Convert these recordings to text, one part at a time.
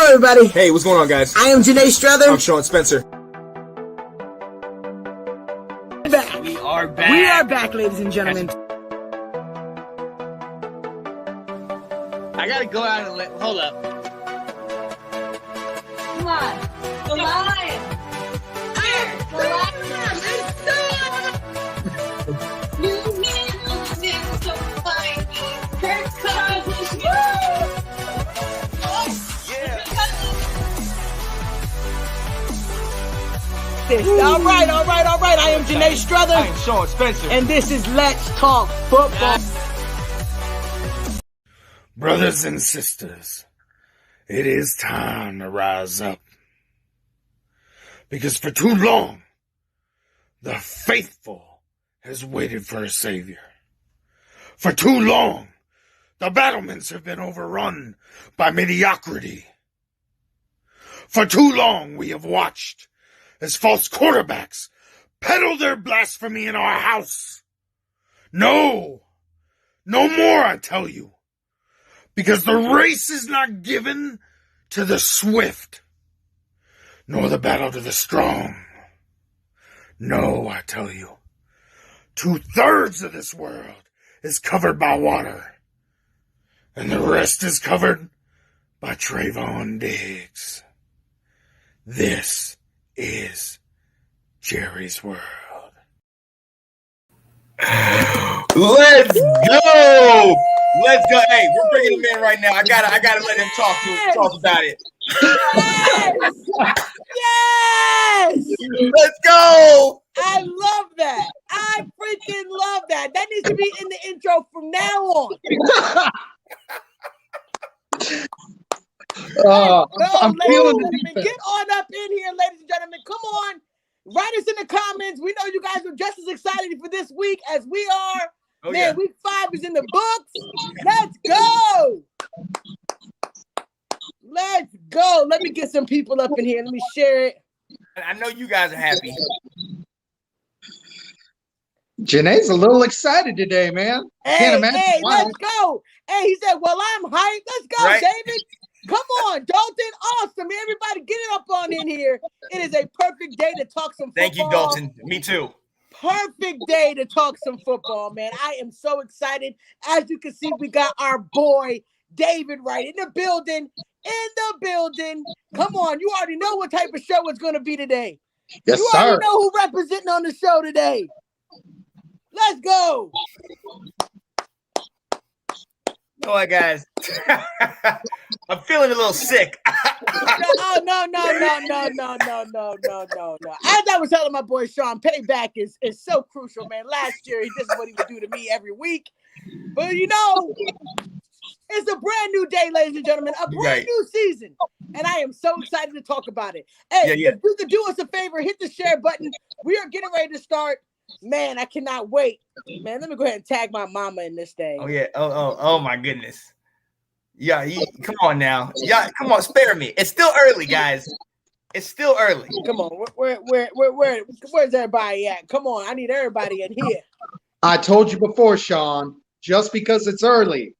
everybody. Hey, what's going on, guys? I am Janae Strother. I'm Sean Spencer. Back. We are back. We are back, ladies and gentlemen. I gotta go out and hold up. Come on. The lion. The lion. New music, so funny. Kirk Cousins. All right. I am Janae Strother. I am Sean Spencer. And this is Let's Talk Football. Brothers and sisters, it is time to rise up. Because for too long, the faithful has waited for a savior. For too long, the battlements have been overrun by mediocrity. For too long, we have watched as false quarterbacks peddle their blasphemy in our house. No more, I tell you. Because the race is not given to the swift, nor the battle to the strong. No, I tell you, 2/3 of this world is covered by water, and the rest is covered by Trayvon Diggs. This is Jerry's world. Let's go! Let's go. Hey, we're bringing him in right now. I gotta let him talk about it. Yes! Let's go! I love that. I freaking love that. That needs to be in the intro from now on. I'm feeling the defense. Get on up in here, ladies and gentlemen. Come on. Write us in the comments. We know you guys are just as excited for this week as we are. Oh, Man, yeah. week 5 is in the books. Let's go. Let's go. Let me get some people up in here. Let me share it. I know you guys are happy. Janae's a little excited today, man. Can't imagine why. Let's go. Hey, he said, well, I'm hyped. Let's go, Right. David. Come on, Dalton. Awesome. Everybody get it up on in here. It is a perfect day to talk some football. Thank you, Dalton. Me too. Perfect day to talk some football, man. I am so excited. As you can see, we got our boy David right in the building. Come on, you already know what type of show it's going to be today. Yes, you sir. already know who representing on the show today. Let's go. You know what, guys? I'm feeling a little sick. Oh, no. As I was telling my boy Sean, payback is so crucial, man. Last year, this is what he would do to me every week. But, you know, it's a brand new day, ladies and gentlemen, a brand new season. And I am so excited to talk about it. Hey, if you could do us a favor, hit the share button. We are getting ready to start. Man, I cannot wait. Man, let me go ahead and tag my mama in this thing. Oh, yeah. Oh, my goodness. Yeah, come on now. Yeah, come on, spare me. It's still early, guys. It's still early. Come on, where's everybody at? Come on, I need everybody in here. I told you before, Sean, just because it's early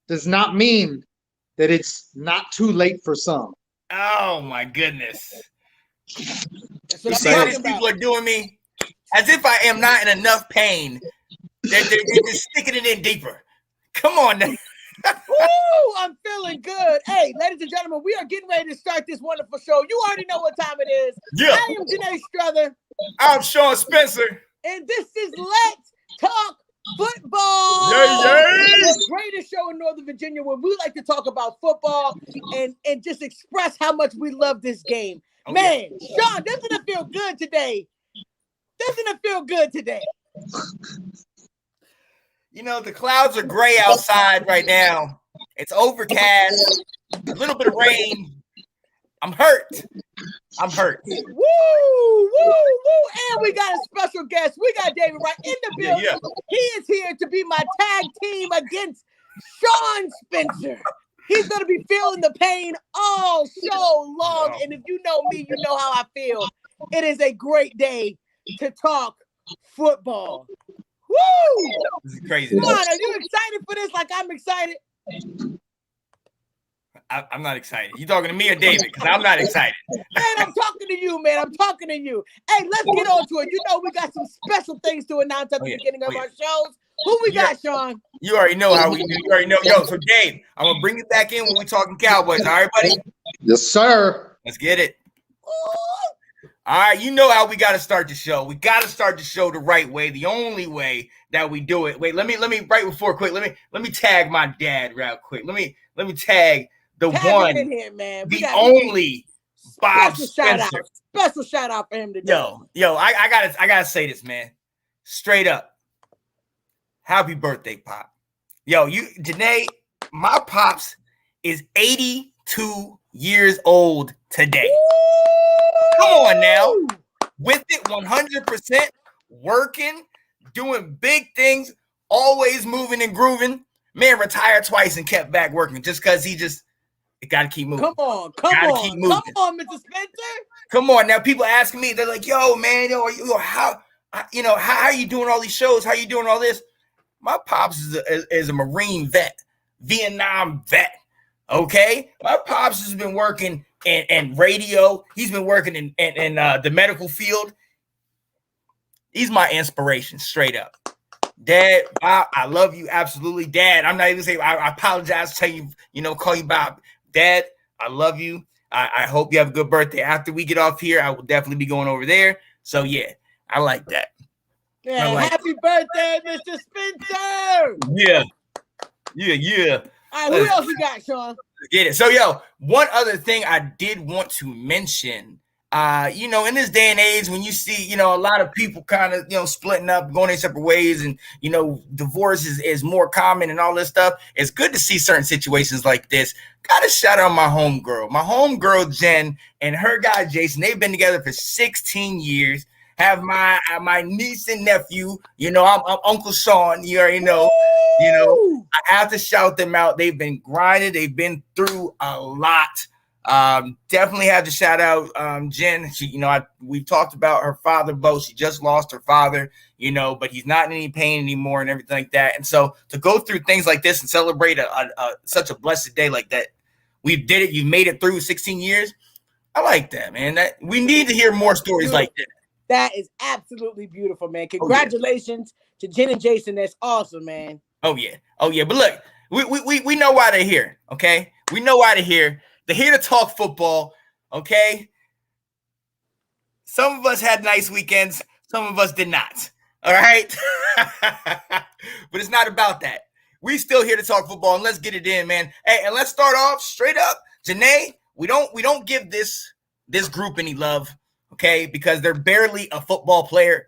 does not mean that it's not too late for some. Oh, my goodness. That's You what see I'm how talking these people about. are doing me? As if I am not in enough pain. They're just sticking it in deeper. Come on now. Woo, I'm feeling good. Hey, ladies and gentlemen, we are getting ready to start this wonderful show. You already know what time it is. Yeah. I am Janae Strother, I'm Sean Spencer. and this is Let's Talk Football. Yes. The greatest show in Northern Virginia where we like to talk about football and just express how much we love this game. Oh, Man, Sean, doesn't it feel good today? Doesn't it feel good today? You know, the clouds are gray outside right now. It's overcast, a little bit of rain. I'm hurt. Woo. And we got a special guest. We got David right in the building. Yeah. He is here to be my tag team against Sean Spencer. He's going to be feeling the pain all so long. And if you know me, you know how I feel. It is a great day to talk football. Woo! This is crazy. Come on, are you excited for this like I'm excited? I'm not excited. You talking to me or David? Because I'm not excited. Man, I'm talking to you, man. I'm talking to you. Hey, let's get on to it. You know we got some special things to announce at the beginning of our shows. Who we got, Sean? You already know how we do. You already know. Yo, so Dave, I'm gonna bring it back in when we talking Cowboys. All right, buddy? Yes, sir. Let's get it. All right, you know how we got to start the show. We got to start the show the right way, the only way that we do it. Wait, let me right before quick. Let me tag my dad real quick. Let me tag the one, in here, man. the only Bob Spencer. Special shout out for him today. Yo, I gotta say this, man. Straight up. Happy birthday, Pop. Yo, Janae, my pops is 82 years old today. Come on now. With it 100%, working, doing big things, always moving and grooving. Man, retired twice and kept back working just because it got to keep moving. Come on, Mr. Spencer. Come on. Now, people asking me, they're like, yo, man, how are you doing all these shows? How are you doing all this? My pops is a Marine vet, Vietnam vet. Okay, my pops has been working in radio. He's been working in the medical field. He's my inspiration, straight up. Dad, Bob, I love you absolutely. Dad, I'm not even saying I apologize. Tell you, call you Bob. Dad, I love you. I hope you have a good birthday. After we get off here, I will definitely be going over there. So yeah, I like that. Yeah, happy birthday, Mr. Spencer. Yeah. All right, who else you got, Sean? Get it. So, yo, one other thing I did want to mention, in this day and age, when you see, a lot of people kind of, splitting up, going their separate ways, and, divorce is more common and all this stuff, it's good to see certain situations like this. Got to shout out my homegirl, Jen, and her guy, Jason. They've been together for 16 years. Have my niece and nephew, I'm Uncle Sean, you already know, I have to shout them out. They've been grinding. They've been through a lot. Definitely have to shout out Jen. She, we've talked about her father, both. She just lost her father, but he's not in any pain anymore and everything like that. And so to go through things like this and celebrate such a blessed day like that, we did it. You made it through 16 years. I like that, man. We need to hear more stories like that. That is absolutely beautiful, man. Congratulations to Jen and Jason. That's awesome, man. Oh yeah. But look, we know why they're here. Okay, we know why they're here. They're here to talk football. Okay. Some of us had nice weekends. Some of us did not. All right. But it's not about that. We still here to talk football, and let's get it in, man. Hey, and let's start off straight up. Janae, we don't give this group any love. Okay, because they're barely a football player.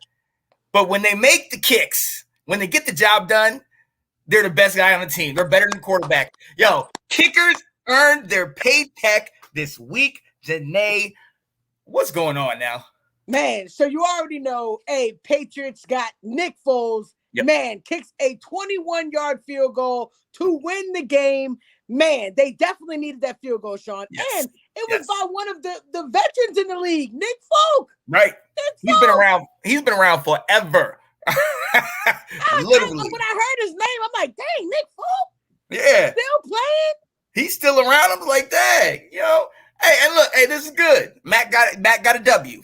But when they make the kicks, when they get the job done, they're the best guy on the team. They're better than quarterback. Yo, kickers earned their paycheck this week. Janae, what's going on now? Man, so you already know, Patriots got Nick Foles. Yep. Man, kicks a 21-yard field goal to win the game. Man, they definitely needed that field goal, Sean. Yes. And it was by one of the veterans in the league, Nick Folk. Right. He's been around forever. Literally. When I heard his name, I'm like, dang, Nick Folk? Yeah. Still playing? He's still around. I'm like, dang, Hey, and look, this is good. Matt got a W.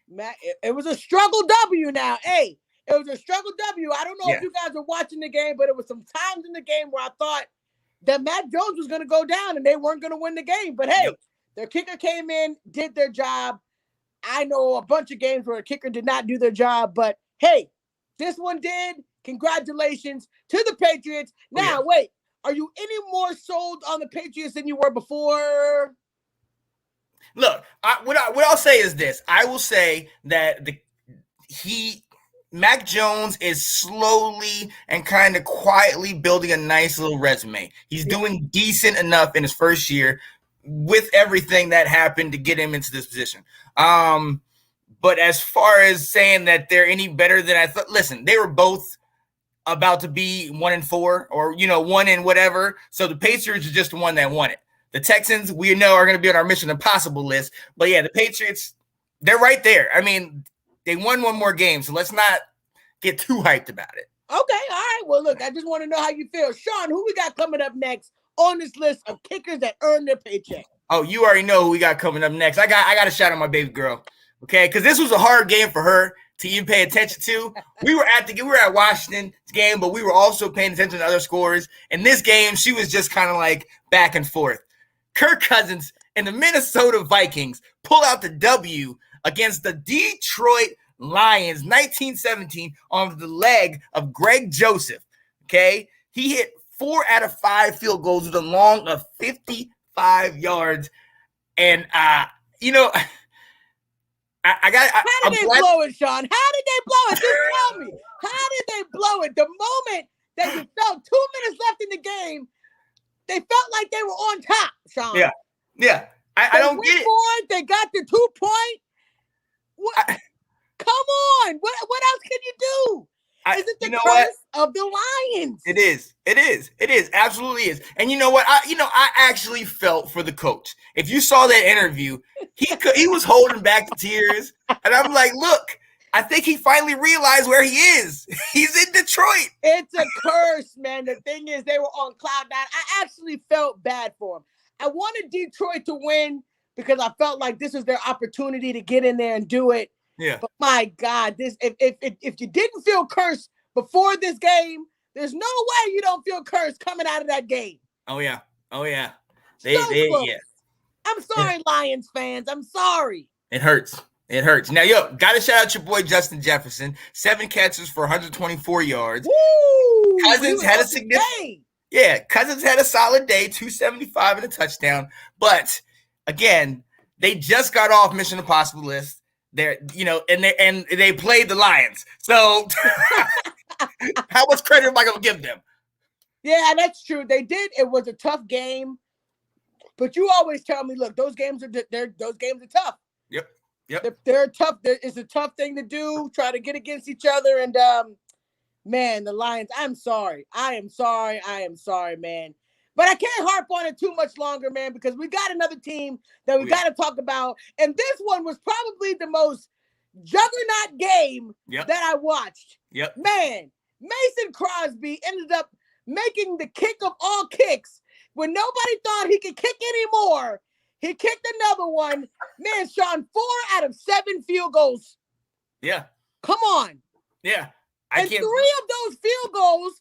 Matt, it was a struggle W now. Hey, it was a struggle W. I don't know if you guys were watching the game, but it was some times in the game where I thought that Matt Jones was going to go down and they weren't going to win the game. But hey, their kicker came in, did their job. I know a bunch of games where a kicker did not do their job, but hey, this one did. Congratulations to the Patriots. Now, wait, are you any more sold on the Patriots than you were before? Look, what I'll say is this. I will say that Mac Jones is slowly and kind of quietly building a nice little resume. He's doing decent enough in his first year with everything that happened to get him into this position. But as far as saying that they're any better than I thought, listen, they were both about to be 1-4 or, one in whatever. So the Patriots are just the one that won it. The Texans, we know, are going to be on our Mission Impossible list. But yeah, the Patriots, they're right there. I mean, they won one more game, so let's not get too hyped about it. Okay, all right. Well, look, I just want to know how you feel. Sean, who we got coming up next on this list of kickers that earn their paycheck. Oh, you already know who we got coming up next. I got to shout out my baby girl, okay? Because this was a hard game for her to even pay attention to. We were at Washington's game, but we were also paying attention to other scores. In this game, she was just kind of like back and forth. Kirk Cousins and the Minnesota Vikings pull out the W against the Detroit Lions, 1917, on the leg of Greg Joseph. Okay, he hit 4 out of 5 field goals with a long of 55 yards, and I got. How did they blow it, Sean? How did they blow it? Just tell me. How did they blow it? The moment that you felt 2 minutes left in the game, they felt like they were on top, Sean. Yeah. I don't get it. They got the 2 point. What? Come on. What else can you do? Is it the curse of the Lions? It is. Absolutely is. And you know what? I actually felt for the coach. If you saw that interview, he was holding back the tears. And I'm like, look, I think he finally realized where he is. He's in Detroit. It's a curse, man. The thing is, they were on cloud nine. I actually felt bad for him. I wanted Detroit to win because I felt like this was their opportunity to get in there and do it. Yeah. But my God, this if you didn't feel cursed before this game, there's no way you don't feel cursed coming out of that game. Oh yeah. Yeah. I'm sorry, Lions fans. I'm sorry. It hurts. Now, gotta shout out your boy Justin Jefferson. 7 catches for 124 yards. Woo! Cousins had a significant. Yeah, Cousins had a solid day, 275 and a touchdown. But again, they just got off Mission Impossible list. They're, and they played the Lions. So how much credit am I gonna give them? Yeah, that's true. They did. It was a tough game, but you always tell me, look, those games are tough. Yep. They're tough. It's a tough thing to do. Try to get against each other, and man, the Lions. I am sorry, man. But I can't harp on it too much longer, man, because we got another team that we got to talk about. And this one was probably the most juggernaut game that I watched. Yep. Man, Mason Crosby ended up making the kick of all kicks when nobody thought he could kick anymore. He kicked another one. Man, Sean, 4 out of 7 field goals. Yeah. Come on. Yeah. And 3 of those field goals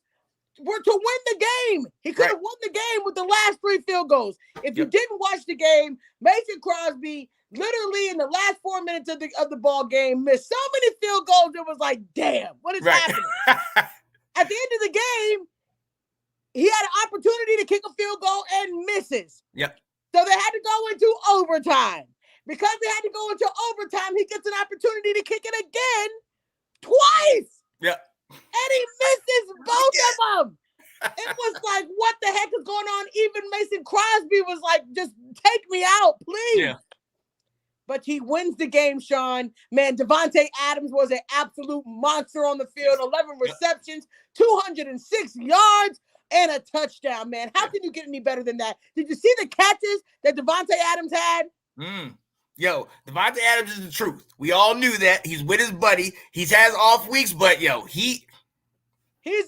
were to win the game. He could have won the game with the last 3 field goals. If you didn't watch the game, Mason Crosby literally in the last 4 minutes of the ball game missed so many field goals. It was like, damn, what is happening? At the end of the game, he had an opportunity to kick a field goal and misses. Yep. So they had to go into overtime. Because they had to go into overtime, he gets an opportunity to kick it again twice. Yep. And he misses both of them. It was like, what the heck is going on? Even Mason Crosby was like, just take me out, please. Yeah. But he wins the game, Sean. Man, Devonta Adams was an absolute monster on the field. 11 receptions, 206 yards, and a touchdown, man. How can you get any better than that? Did you see the catches that Devonta Adams had? Devonta Adams is the truth. We all knew that. He's with his buddy. He has off weeks, but he's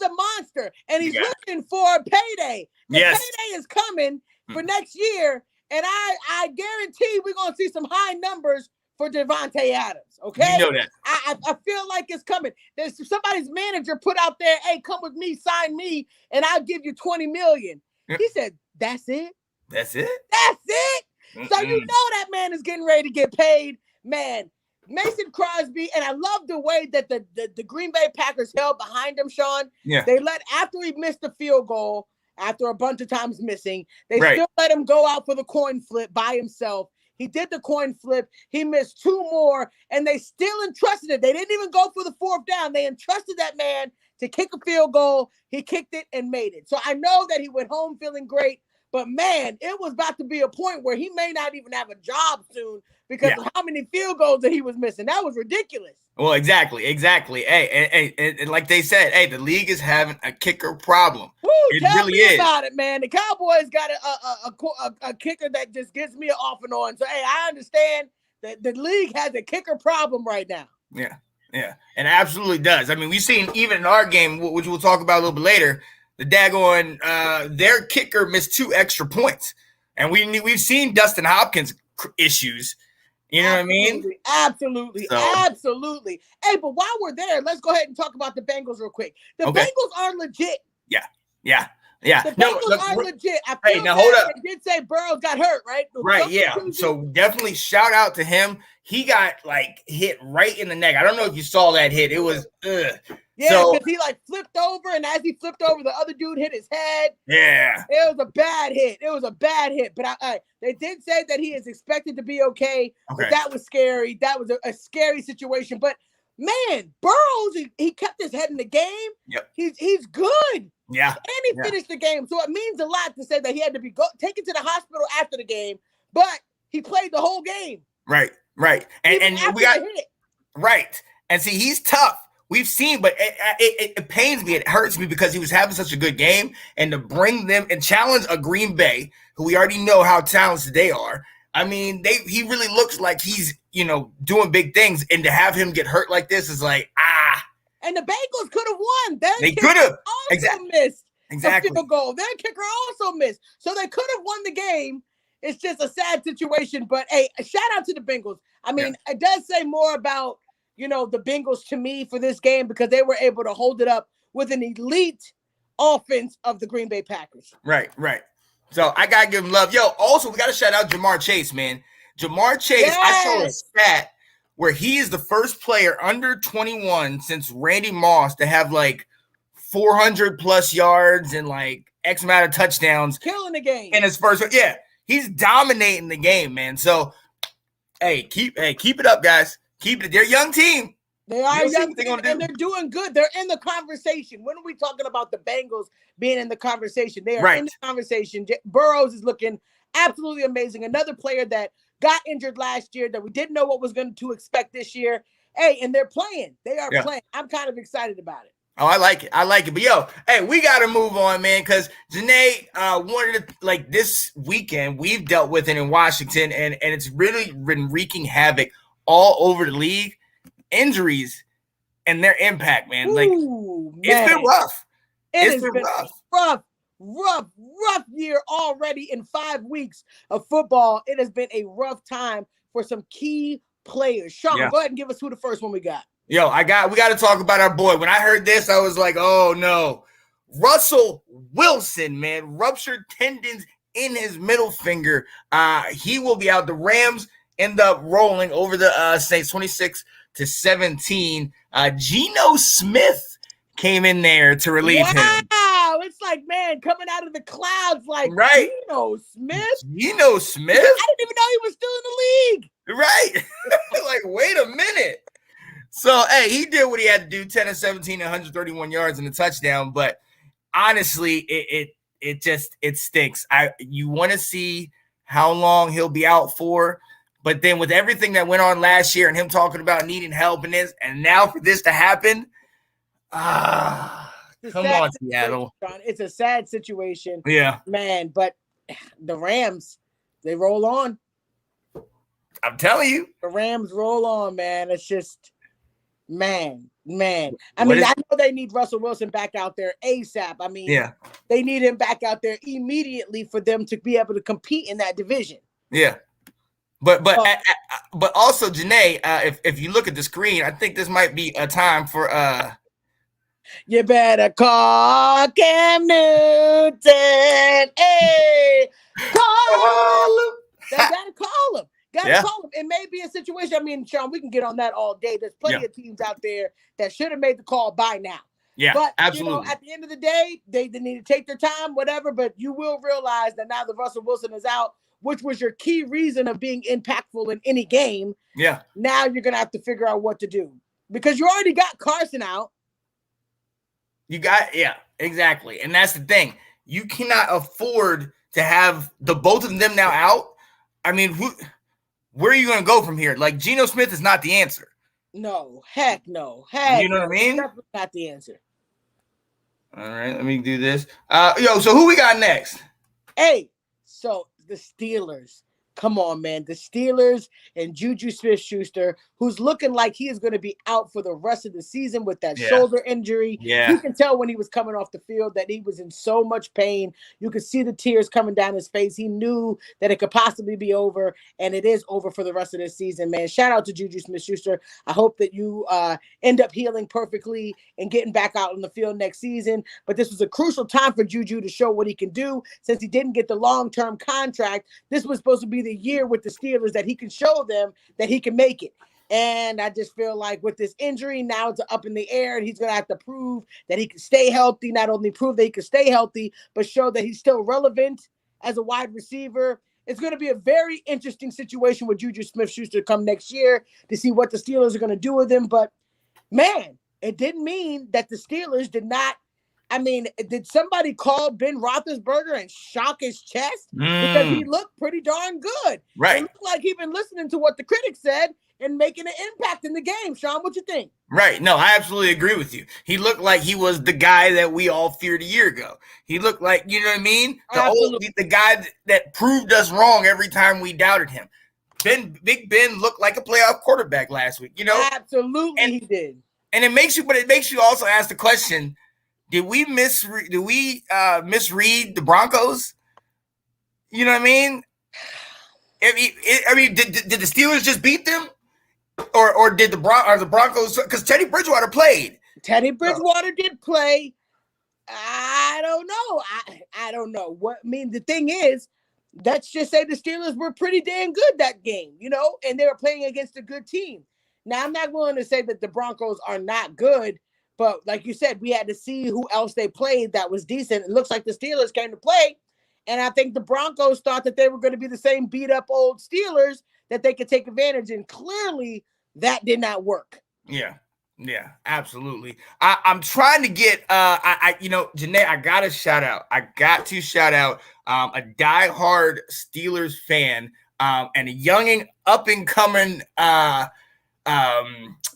a monster, and he's looking for a payday. The payday is coming for next year, and I guarantee we're going to see some high numbers for Devonta Adams, okay? You know that. I feel like it's coming. There's somebody's manager put out there, hey, come with me, sign me, and I'll give you $20 million. He said, that's it? That's it? That's it? So you know that man is getting ready to get paid. Man, Mason Crosby, and I love the way that the Green Bay Packers held behind him, Sean. Yeah. They after he missed the field goal, after a bunch of times missing, they still let him go out for the coin flip by himself. He did the coin flip. He missed 2 more, and they still entrusted it. They didn't even go for the 4th down. They entrusted that man to kick a field goal. He kicked it and made it. So I know that he went home feeling great, but man, it was about to be a point where he may not even have a job soon because of how many field goals that he was missing. That was ridiculous. Well, exactly. Hey, and like they said, hey, the league is having a kicker problem. Woo, it tell really me is about it, man. The Cowboys got a kicker that just gives me an off and on. So, hey, I understand that the league has a kicker problem right now. Yeah, and it absolutely does. I mean, we've seen even in our game, which we'll talk about a little bit later, the daggone their kicker missed 2 extra points, and we've seen Dustin Hopkins issues. You know what I mean? Absolutely. Hey, but while we're there, let's go ahead and talk about the Bengals real quick. The Bengals are legit. Yeah. The Bengals are legit. I feel now hold up. They did say Burrows got hurt, right? Right, yeah. So definitely shout out to him. He got like hit right in the neck. I don't know if you saw that hit. It was Yeah, because he like flipped over, and as he flipped over, the other dude hit his head. Yeah. It was a bad hit. But they did say that he is expected to be okay. But that was scary. That was a scary situation. But man, Burrows, he kept his head in the game. Yep. He's good. Yeah. And he finished the game. So it means a lot to say that he had to be taken to the hospital after the game, but he played the whole game. Right. And we got right. And see, he's tough. We've seen, but it pains me. It hurts me because he was having such a good game, and to bring them and challenge a Green Bay, who we already know how talented they are. I mean, he really looks like he's, doing big things, and to have him get hurt like this is like, And the Bengals could have won. They could have missed a field goal. Their kicker also missed. So they could have won the game. It's just a sad situation. But, hey, shout out to the Bengals. I mean, It does say more about, the Bengals to me for this game because they were able to hold it up with an elite offense of the Green Bay Packers. Right. So I got to give him love. Yo, also, we got to shout out Jamar Chase, man. Jamar Chase, Yes. I saw a stat where he is the first player under 21 since Randy Moss to have like 400 plus yards and like X amount of touchdowns. Killing the game. In his first, he's dominating the game, man. So, keep it up, guys. Keep it. They're a young team. They are young, and they're doing good. They're in the conversation. When are we talking about the Bengals being in the conversation? They are in the conversation. Burrows is looking absolutely amazing. Another player that got injured last year that we didn't know what was going to expect this year. Hey, and they're playing. They are playing. I'm kind of excited about it. Oh, I like it. But yo, hey, we got to move on, man, because Janae wanted to, like, this weekend we've dealt with it in Washington, and it's really been wreaking havoc all over the league. Injuries and their impact, man. Like, it's been rough. It's been rough year already in 5 weeks of football. It has been a rough time for some key players. Sean, go ahead and give us who the first one we got. Yo, we got to talk about our boy. When I heard this, I was like, oh no. Russell Wilson, man, ruptured tendons in his middle finger. He will be out. The Rams end up rolling over the Saints 26-17. Geno Smith came in there to relieve him. Wow, it's like, man, coming out of the clouds like Geno Smith. Geno Smith? I didn't even know he was still in the league. Right. Like, wait a minute. So, hey, he did what he had to do, 10 of 17, 131 yards and a touchdown. But honestly, it stinks. You want to see how long he'll be out for. But then with everything that went on last year and him talking about needing help in this, and now for this to happen, come on, Seattle. It's a sad situation. Yeah. Man, but the Rams, they roll on. I'm telling you. The Rams roll on, man. It's just, man. I mean, I know they need Russell Wilson back out there ASAP. I mean, they need him back out there immediately for them to be able to compete in that division. Yeah. But also, Janae, if you look at the screen, I think this might be a time for you better call Cam Newton. Hey, call him. They gotta call him. Call him. It may be a situation. I mean, Sean, we can get on that all day. There's plenty of teams out there that should have made the call by now. Yeah, but absolutely. At the end of the day, they need to take their time, whatever. But you will realize that now that Russell Wilson is out, which was your key reason of being impactful in any game. Yeah. Now you're going to have to figure out what to do because you already got Carson out. Exactly. And that's the thing. You cannot afford to have the both of them now out. I mean, where are you going to go from here? Like, Geno Smith is not the answer. No, heck no. You know what I mean? Definitely not the answer. All right, let me do this. So who we got next? Hey, so the Steelers. come on, man. The Steelers and Juju Smith-Schuster, who's looking like he is going to be out for the rest of the season with that shoulder injury. Yeah. You can tell when he was coming off the field that he was in so much pain. You could see the tears coming down his face. He knew that it could possibly be over, and it is over for the rest of this season, man. Shout out to Juju Smith-Schuster. I hope that you end up healing perfectly and getting back out on the field next season. But this was a crucial time for Juju to show what he can do since he didn't get the long-term contract. This was supposed to be the year with the Steelers that he can show them that he can make it. And I just feel like with this injury, now it's up in the air, and he's going to have to prove that he can stay healthy, not only prove that he can stay healthy, but show that he's still relevant as a wide receiver. It's going to be a very interesting situation with Juju Smith-Schuster come next year to see what the Steelers are going to do with him. But, man, it didn't mean that the Steelers did not. I mean, did somebody call Ben Roethlisberger and shock his chest? Because he looked pretty darn good. Right. It looked like he'd been listening to what the critics said and making an impact in the game. Sean, what you think? Right. No, I absolutely agree with you. He looked like he was the guy that we all feared a year ago. He looked like, you know what I mean? The guy that proved us wrong every time we doubted him. Big Ben looked like a playoff quarterback last week, you know? Absolutely, he did. And it makes you also ask the question, did we misread the Broncos? You know what I mean? I mean, did the Steelers just beat them, or did the Broncos? Because Teddy Bridgewater played. Teddy Bridgewater did play. I don't know. I don't know. What I mean, the thing is, let's just say the Steelers were pretty damn good that game, you know, and they were playing against a good team. Now, I'm not willing to say that the Broncos are not good. But like you said, we had to see who else they played that was decent. It looks like the Steelers came to play. And I think the Broncos thought that they were going to be the same beat-up old Steelers that they could take advantage. And clearly, that did not work. Yeah, absolutely. I'm trying to get, Janae, I got to shout out. A diehard Steelers fan and a young up-and-coming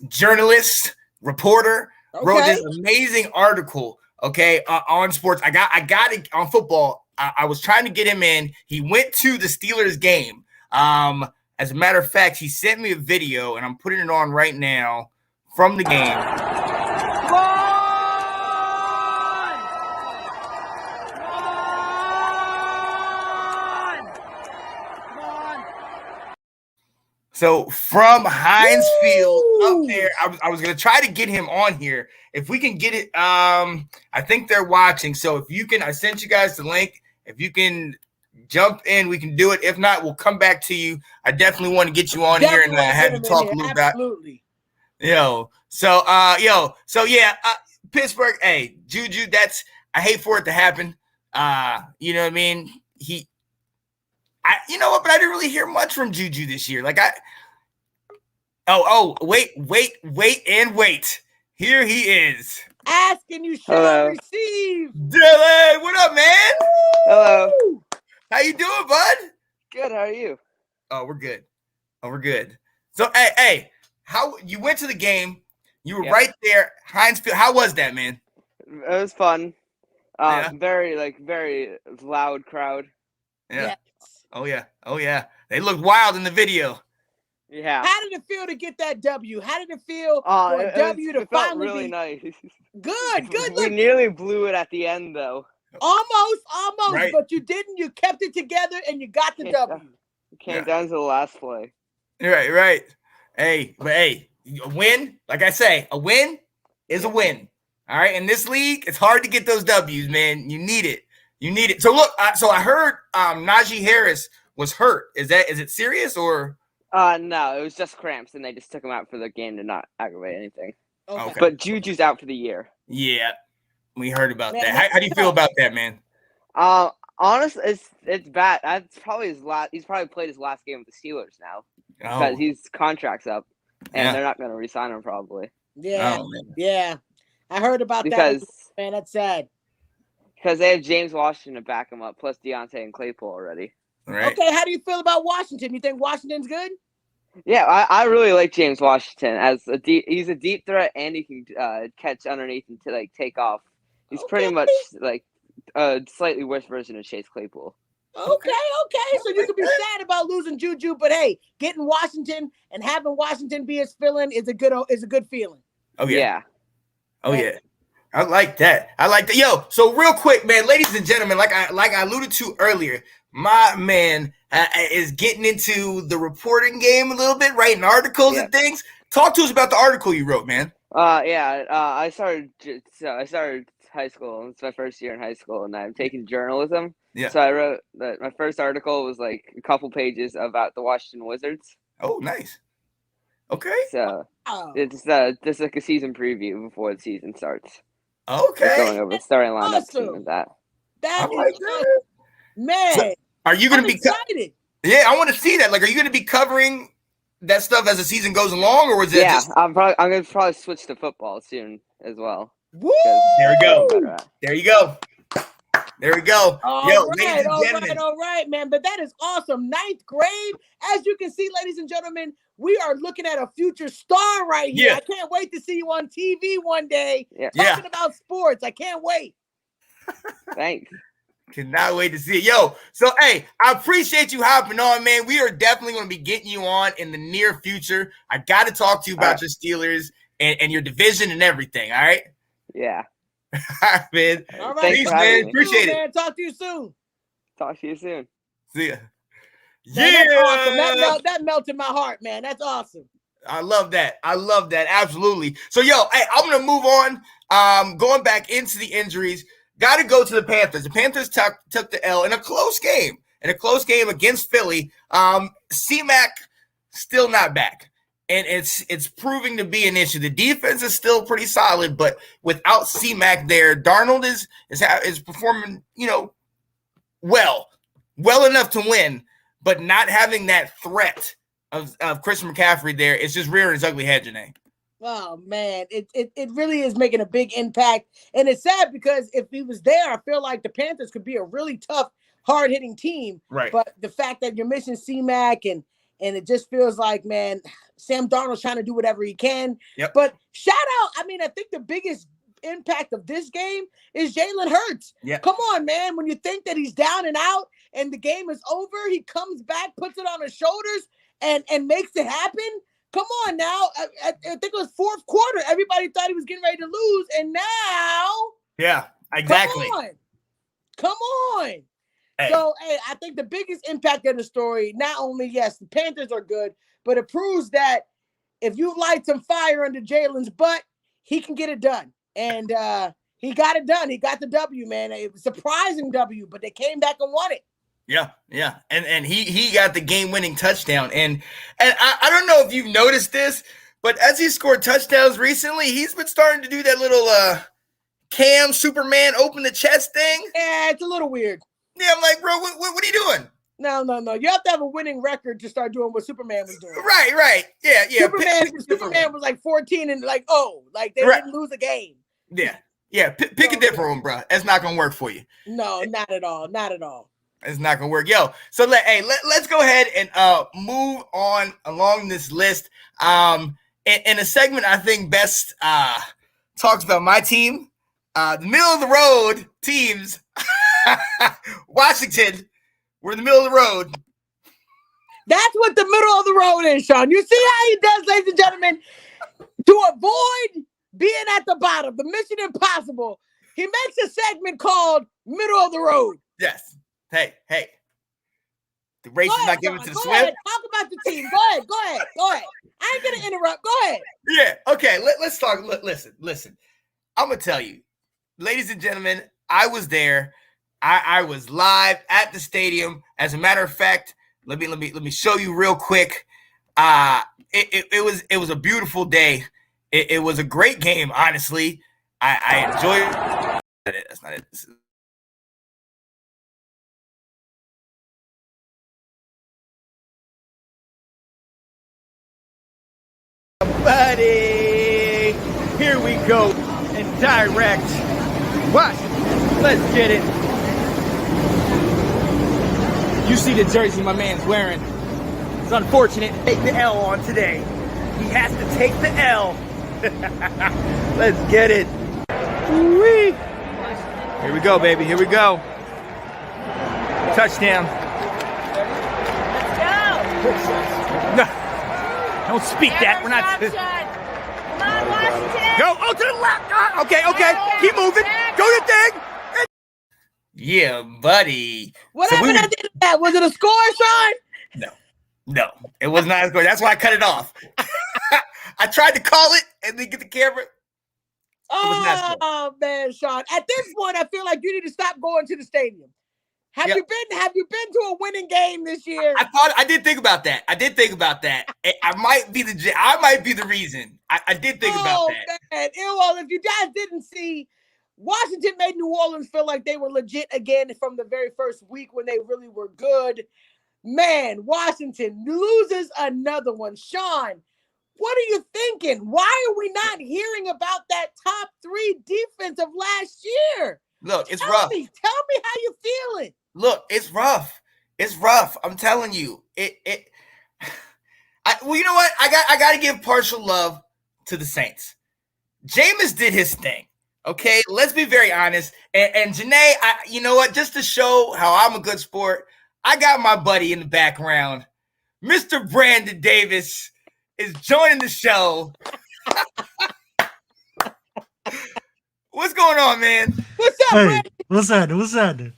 journalist, reporter, wrote this amazing article, on sports. I got it on football. I was trying to get him in. He went to the Steelers game. As a matter of fact, he sent me a video, and I'm putting it on right now from the game. So from Heinz Field up there, I was going to try to get him on here. If we can get it, I think they're watching. So if you can, I sent you guys the link. If you can jump in, we can do it. If not, we'll come back to you. I definitely want to get you on here and have you talk a little bit. Absolutely. Pittsburgh, hey, Juju, I hate for it to happen. You know what I mean? You know what? But I didn't really hear much from Juju this year. Wait. Here he is. Ask and you shall receive. Dylan, what up, man? Hello. How you doing, bud? Good. How are you? Oh, we're good. So, hey, how you went to the game? You were right there, Heinz Field. How was that, man? It was fun. Very loud crowd. Yeah. Yes. Oh yeah. They looked wild in the video. Yeah. How did it feel to get that W? How did it feel for a W to finally really be nice? Good. We nearly blew it at the end, though. Almost, right. But you didn't. You kept it together and you got the W. It came down to the last play. Right. Hey, a win, like I say, a win is a win. All right. In this league, it's hard to get those W's, man. You need it. So look, I heard Naji Harris was hurt. Is it serious or? No, it was just cramps, and they just took him out for the game to not aggravate anything. Okay. But Juju's out for the year. Yeah, we heard about that. How do you feel about that, man? Honestly, it's bad. That's probably his last. He's probably played his last game with the Steelers now because his contract's up, and they're not going to re-sign him probably. Yeah, yeah. I heard about that. Man, that's sad. Because they have James Washington to back him up, plus Deontay and Claypool already. Right. Okay, how do you feel about Washington? You think Washington's good? Yeah, I really like James Washington as he's a deep threat and he can catch underneath and to take off. He's pretty much like a slightly worse version of Chase Claypool. Okay. So you can be sad about losing Juju, but hey, getting Washington and having Washington be his fill-in is a good feeling. Oh yeah. Oh yeah. I like that. Yo, so real quick, man, ladies and gentlemen, like I alluded to earlier, my man is getting into the reporting game a little bit, writing articles and things. Talk to us about the article you wrote, man. I started high school. It's my first year in high school, and I'm taking journalism. Yeah. So I wrote that my first article was like a couple pages about the Washington Wizards. Oh, nice. Okay. So it's just like a season preview before the season starts. Okay. Just going over the starting lineup and that. That is awesome. Man. So are you going to be excited? Yeah, I want to see that. Like, are you going to be covering that stuff as the season goes along, or was it? Yeah, I'm going to probably switch to football soon as well. Woo! There we go. There you go. There we go. All right, man. But that is awesome. 9th grade. As you can see, ladies and gentlemen, we are looking at a future star right here. Yeah. I can't wait to see you on TV one day talking about sports. I can't wait. Thanks. Cannot wait to see it. Yo, so, hey, I appreciate you hopping on, man. We are definitely going to be getting you on in the near future. I got to talk to you about your Steelers and your division and everything, all right? Yeah. All right, man. All right, peace, man. Appreciate it. Man. Talk to you soon. Talk to you soon. See ya. Man, that's awesome. That melted my heart, man. That's awesome. I love that. Absolutely. So, yo, hey, I'm going to move on. Going back into the injuries. Got to go to the Panthers. The Panthers took the L in a close game. Against Philly. C-Mac still not back. And it's proving to be an issue. The defense is still pretty solid, but without C-Mac there, Darnold is performing, well enough to win, but not having that threat of Christian McCaffrey there, it's just rearing its ugly head, Janae. Oh man, it really is making a big impact, and it's sad because if he was there, I feel like the Panthers could be a really tough, hard-hitting team. Right. But the fact that you're missing C-Mac and it just feels like, man, Sam Darnold's trying to do whatever he can. Yep. But shout out, I think the biggest impact of this game is Jalen Hurts. Yeah. Come on, man. When you think that he's down and out and the game is over, he comes back, puts it on his shoulders, and makes it happen. Come on now. I think it was fourth quarter. Everybody thought he was getting ready to lose, and now. Yeah, exactly. Come on. Hey. So, I think the biggest impact of the story, not only, yes, the Panthers are good, but it proves that if you light some fire under Jalen's butt, he can get it done. And he got it done. He got the W, man. It was a surprising W, but they came back and won it. Yeah. And he got the game-winning touchdown. And I don't know if you've noticed this, but as he scored touchdowns recently, he's been starting to do that little Cam Superman open the chest thing. Yeah, it's a little weird. Yeah, I'm like, bro, what are you doing? No. You have to have a winning record to start doing what Superman was doing. Right. Yeah. Superman was like 14 and they didn't lose a game. Yeah. Pick a different one, bro. That's not gonna work for you. No, not at all. It's not gonna work. Yo, so let's go ahead and move on along this list. In a segment I think best talks about my team, the middle of the road teams. Washington, we're in the middle of the road. That's what the middle of the road is, Sean. You see how he does, ladies and gentlemen, to avoid being at the bottom, the Mission Impossible. He makes a segment called Middle of the Road. Yes. Hey. The race is not given to the swift. Ahead. Talk about the team. Go ahead. I ain't gonna interrupt. Go ahead. Yeah. Okay. Let's talk. Listen. I'm gonna tell you, ladies and gentlemen, I was there. I was live at the stadium. As a matter of fact, let me show you real quick. It was a beautiful day. It was a great game, honestly. I enjoyed it. That's not it. Buddy, here we go in direct. Washington, let's get it. You see the jersey my man's wearing. It's unfortunate to take the L on today. He has to take the L. Let's get it. Woo-wee. Here we go, baby. Here we go. Touchdown. Let's go. No, don't speak that. We're not. Come on, Washington. Go. Oh, to the left. Okay. Keep moving. Go your thing. Yeah, buddy. What happened at the end of that? Was it a score, Sean? No, it was not a score. That's why I cut it off. I tried to call it and then get the camera. Oh man, Sean. At this point, I feel like you need to stop going to the stadium. Have you been to a winning game this year? I did think about that. I might be the reason. I did think about that. Man. Well, if you guys didn't see, Washington made New Orleans feel like they were legit again from the very first week when they really were good. Man, Washington loses another one. Sean, what are you thinking? Why are we not hearing about that top 3 defense of last year? Look, it's rough. Tell me how you feeling. Look, it's rough. It's rough. I'm telling you. Well, you know what? I got to give partial love to the Saints. Jameis did his thing. Okay, let's be very honest. And Janae, you know what? Just to show how I'm a good sport, I got my buddy in the background. Mr. Brandon Davis is joining the show. What's going on, man? What's up, Brandon? What's happening?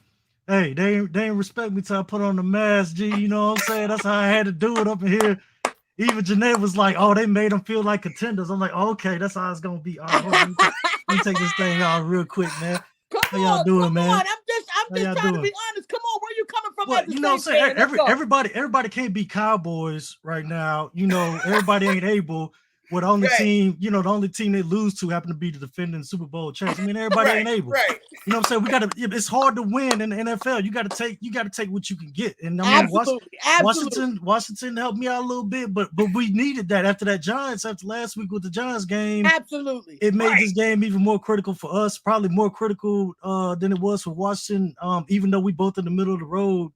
Hey, they ain't respect me till I put on the mask, G. You know what I'm saying? That's how I had to do it up in here. Even Janae was like, oh, they made them feel like contenders. I'm like, oh, okay, that's how it's going to be. All right, let me take this thing out real quick, man. How y'all doing, man? I'm just trying to be honest. Come on, where you coming from? Well, you know what I'm saying? Everybody can't be Cowboys right now. You know, everybody ain't able. Well, the only team, the only team they lose to happen to be the defending Super Bowl champs. I mean, everybody ain't able. Right. You know what I'm saying? It's hard to win in the NFL. You gotta take what you can get. And I mean, Washington helped me out a little bit, but we needed that after last week with the Giants game. Absolutely. It made this game even more critical for us, probably more critical than it was for Washington. Even though we both in the middle of the road,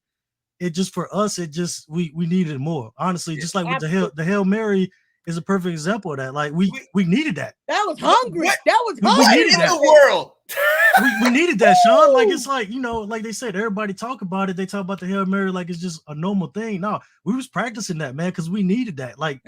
we needed more. Honestly, just like with the Hail Mary is a perfect example of that. Like we needed that. That was hungry. That was hungry. We needed that. The world. we needed that, Sean. Like it's like, like they said, everybody talk about it. They talk about the Hail Mary like it's just a normal thing. No, we was practicing that, man, because we needed that. Like,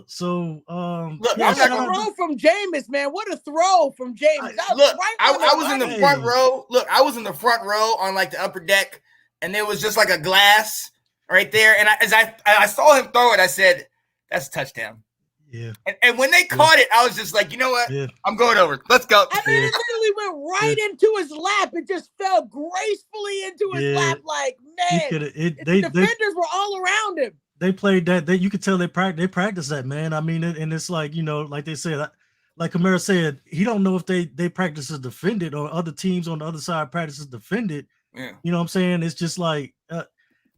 so look, I'm not throw from Jameis, man. What a throw from Jameis. I was in the front row. Look, I was in the front row on like the upper deck, and there was just like a glass right there. And as I saw him throw it, I said, that's a touchdown. Yeah. And when they caught it, I was just like, you know what? Yeah. I'm going over. Let's go. I mean, it literally went right into his lap. It just fell gracefully into his lap. Like, man, the defenders were all around him. They played that. You could tell they practiced that, man. I mean, and it's like, like they said, like Kamara said, he don't know if they practice to defend it or other teams on the other side practice to defend it. Yeah. You know what I'm saying? It's just like,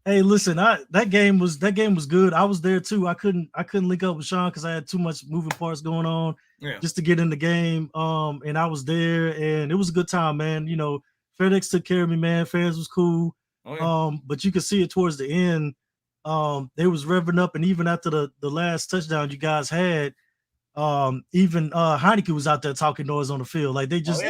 hey, listen, that game was good. I was there too. I couldn't link up with Sean because I had too much moving parts going on just to get in the game. And I was there, and it was a good time, man. FedEx took care of me, man. Fans was cool. Oh, yeah. But you could see it towards the end. They was revving up, and even after the last touchdown you guys had, even Heineke was out there talking noise on the field. Like they just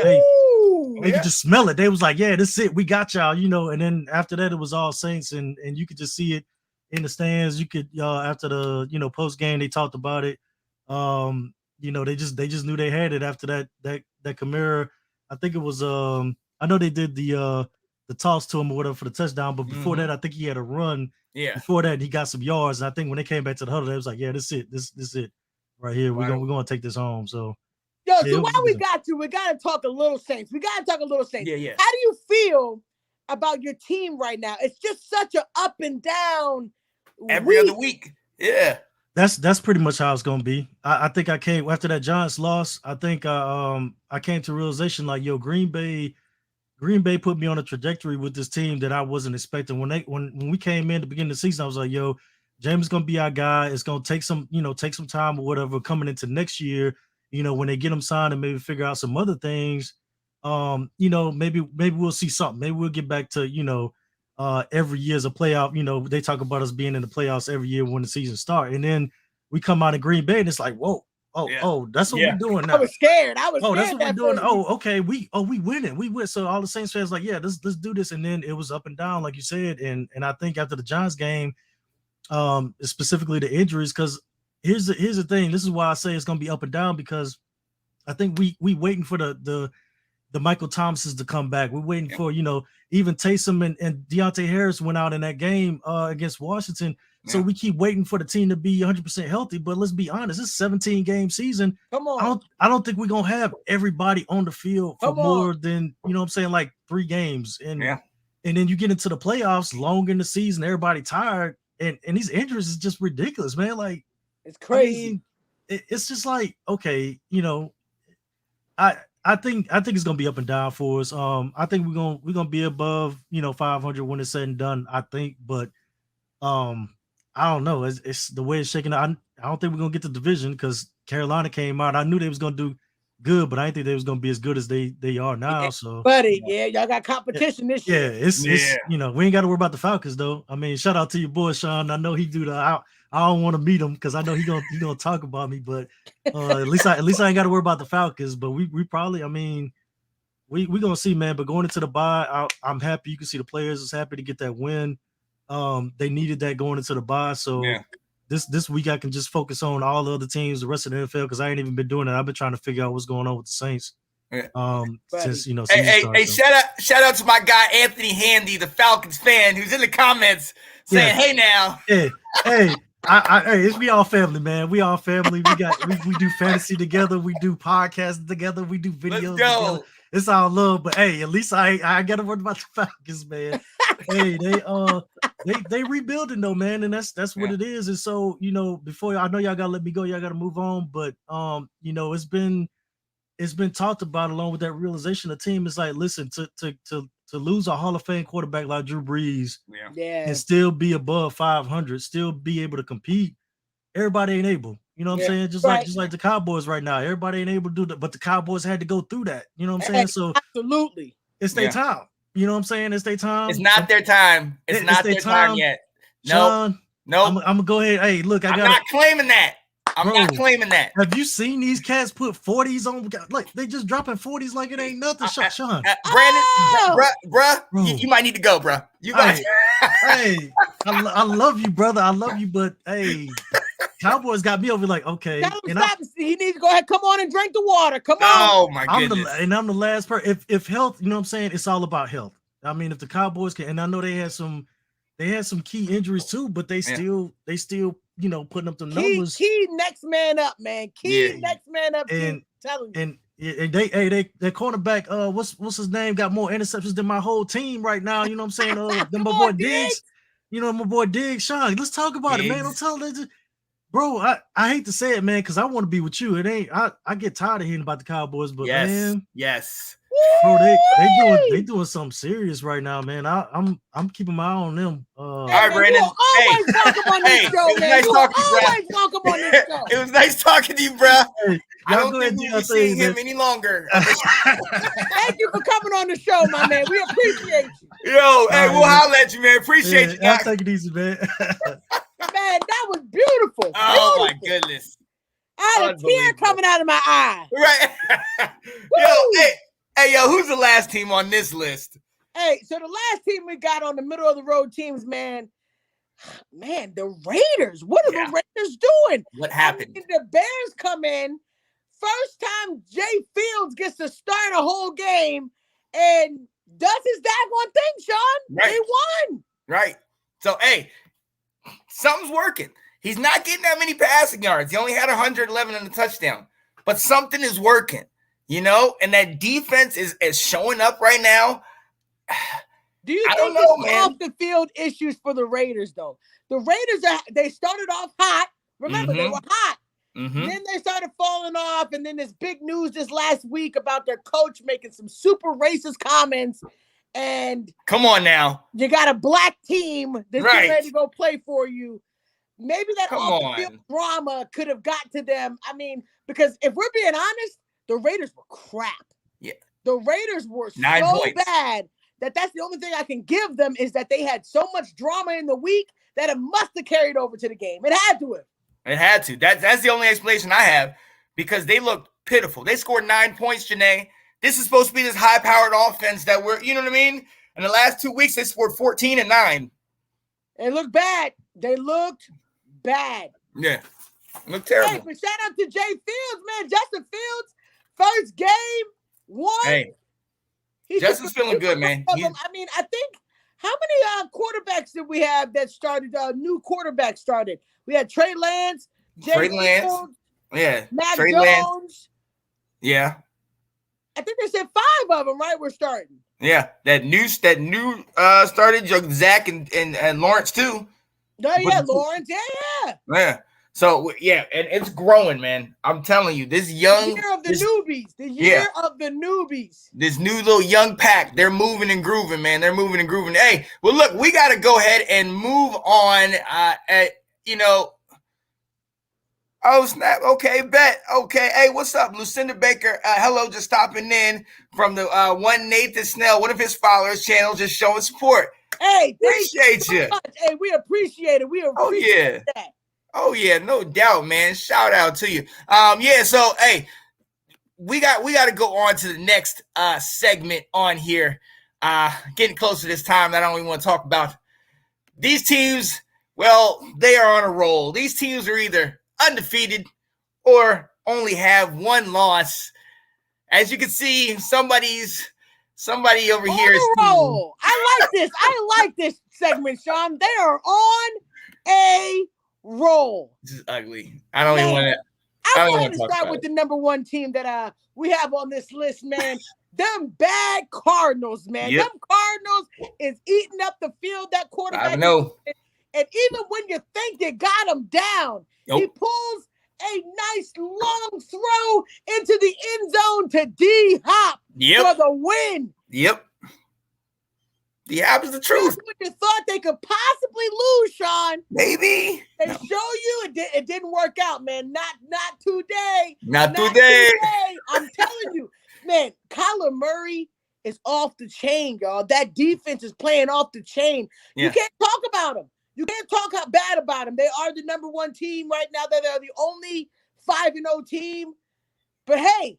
they could just smell it. They was like, yeah, this is it. We got y'all, And then after that, it was all Saints, and you could just see it in the stands. You could after the post game they talked about it. They just knew they had it after that Kamara. I think it was I know they did the toss to him or whatever for the touchdown, but before that, I think he had a run. Yeah. Before that, he got some yards. And I think when they came back to the huddle, they was like, yeah, this is it. This is it right here. We're gonna take this home. So. So while we got to talk a little Saints. We got to talk a little Saints. Yeah. How do you feel about your team right now? It's just such an up and down every other week. Yeah. That's pretty much how it's gonna be. I think I came after that Giants loss. I think I came to realization like, Green Bay put me on a trajectory with this team that I wasn't expecting. When we came in the beginning of the season, I was like, James is gonna be our guy. It's gonna take some time or whatever coming into next year. When they get him signed and maybe figure out some other things, maybe we'll see something. Maybe we'll get back to, every year's a playoff. They talk about us being in the playoffs every year when the season starts. And then we come out of Green Bay and it's like, whoa, that's what we're doing now. I was scared. That's what we're doing. Okay, we winning. We win. So all the Saints fans like, yeah, let's do this. And then it was up and down, like you said. And I think after the Giants game, specifically the injuries, because here's the thing. This is why I say it's gonna be up and down, because I think we waiting for the Michael Thomases to come back. We're waiting for, even Taysom and Devonta Harris went out in that game against Washington. So we keep waiting for the team to be 100% healthy. But let's be honest, it's a 17-game season. Come on. I don't think we're going to have everybody on the field for more than, like 3 games. And then you get into the playoffs, long in the season, everybody tired. And these injuries is just ridiculous, man. Like, it's crazy. I mean, it's just like, okay, I think it's gonna be up and down for us. I think we're gonna be above 500 when it's said and done. I think, but I don't know. It's the way it's shaking out. I don't think we're gonna get the division because Carolina came out. I knew they was gonna do good, but I didn't think they was gonna be as good as they are now. So, buddy, y'all got competition this year. It's we ain't got to worry about the Falcons though. I mean, shout out to your boy Sean. I know he do the. I don't want to meet him because I know he gonna talk about me, but at least I ain't got to worry about the Falcons. But we probably, I mean, we gonna see, man. But going into the bye, I'm happy. You can see the players is happy to get that win. They needed that going into the bye, so this week I can just focus on all the other teams, the rest of the NFL, because I ain't even been doing it. I've been trying to figure out what's going on with the Saints. Since shout out to my guy Anthony Handy, the Falcons fan, who's in the comments saying, "Hey now, hey." It's we all family, man. We all family. We do fantasy together. We do podcasts together. We do videos together. It's all love, but hey, at least I got to worry about the Falcons, man. Hey, they rebuilding though, man, and that's what it is. And so before I know y'all gotta let me go, y'all gotta move on. But it's been talked about along with that realization. The team is like, listen, to lose a Hall of Fame quarterback like Drew Brees, and still be above 500, still be able to compete. Everybody ain't able. You know what I'm saying? Just like the Cowboys right now. Everybody ain't able to do that, but the Cowboys had to go through that. You know what I'm saying? So absolutely, it's their time. You know what I'm saying? It's their time. It's not their time. It's not their time yet. No, I'm gonna go ahead. Hey, look, I'm not claiming that. I'm not claiming that. Have you seen these cats put 40s on? Like they just dropping 40s like it ain't nothing. Sean, Brandon, bruh, you might need to go, bruh. You got. Hey, I love you, brother. I love you, but hey. Cowboys got me over like, okay. He needs to go ahead. Come on and drink the water. Come on. Oh my goodness. I'm the last person. If health, you know what I'm saying? It's all about health. I mean, if the Cowboys can, and I know they had some key injuries too, but they still putting up the numbers. Key next man up, man. Next man up. And telling you. And their cornerback, what's his name? Got more interceptions than my whole team right now. You know what I'm saying? Then my boy Diggs. My boy Diggs. Sean, let's talk about it, man. Don't tell them. Bro, I hate to say it, man, because I want to be with you. It ain't. I get tired of hearing about the Cowboys, but man, bro, they doing something serious right now, man. I'm keeping my eye on them. All right, Brandon. Always welcome on this show, man. Always welcome on this show. It was nice talking to you, bro. Hey, I don't think we'll be seeing him any longer. Thank you for coming on the show, my man. We appreciate you. Yo, hey, we'll holler at you, man. Appreciate you, guys. I'll take it easy, man. Man, that was beautiful. Oh my goodness! I had a tear coming out of my eye. Right. Yo, who's the last team on this list? Hey, so the last team we got on the middle of the road teams, man, the Raiders. What are the Raiders doing? What happened? I mean, the Bears come in. First time Jay Fields gets to start a whole game and does his daggone thing, Sean. Right. They won. Right. So, hey, something's working. He's not getting that many passing yards. He only had 111 on the touchdown. But something is working, and that defense is showing up right now. Do you think it's off the field issues for the Raiders, though? The Raiders, they started off hot. Remember, they were hot. Mm-hmm. Then they started falling off, and then this big news this last week about their coach making some super racist comments. And come on now, you got a black team that's ready to go play for you. Maybe that off-the-field drama could have got to them. I mean, because if we're being honest, the Raiders were crap. Yeah, the Raiders were 9 so points. bad that's the only thing I can give them is that they had so much drama in the week that it must have carried over to the game. It had to have. It had to. That's the only explanation I have. because they looked pitiful. They scored 9 points, Janae. This is supposed to be this high-powered offense that you know what I mean? In the last 2 weeks, they scored 14 and 9. They looked bad. They looked bad. Yeah. Looked terrible. Hey, but shout out to Jay Fields, man. Justin Fields, first game, won. Hey, Justin's feeling good, man. I mean, I think, how many quarterbacks did we have that started, new quarterbacks started? We had Trey Lance, Jay Fields, Mac Trey Jones. Lance. Yeah. I think they said 5 of them, right? We're starting. Yeah, that new started Zach and Lawrence too. Oh, yeah, Lawrence. Yeah. Yeah. So yeah, and it's growing, man. I'm telling you, this young the year of the newbies. The year of the newbies. This new little young pack, they're moving and grooving, man. They're moving and grooving. Hey, well, look, we got to go ahead and move on. Oh, snap. Okay, bet. Okay. Hey, what's up? Lucinda Baker. Hello, just stopping in from the one Nathan Snell, one of his followers channel, just showing support. Hey, appreciate you. Hey, we appreciate it. We appreciate that. Oh, yeah, no doubt, man. Shout out to you. So, hey, we got to go on to the next segment on here. Getting close to this time that I don't even want to talk about. These teams, well, they are on a roll. These teams are either undefeated or only have one loss. As you can see, somebody over here is roll. I like this segment, Sean. They are on a roll. This is ugly. I don't even want to. I want to start with the number one team that we have on this list, man. Them bad Cardinals, man. Yep. Them Cardinals is eating up the field. That quarterback. I know. And even when you think you got him down, he pulls a nice long throw into the end zone to D-Hop for the win. Yep. D-Hop is the truth. When you thought they could possibly lose, Sean. Maybe. They show you it didn't work out, man. Not today. Not today. I'm telling you, man, Kyler Murray is off the chain, y'all. That defense is playing off the chain. You can't talk about them. You can't talk bad about them. They are the number one team right now. They're the only 5-0 team. But hey,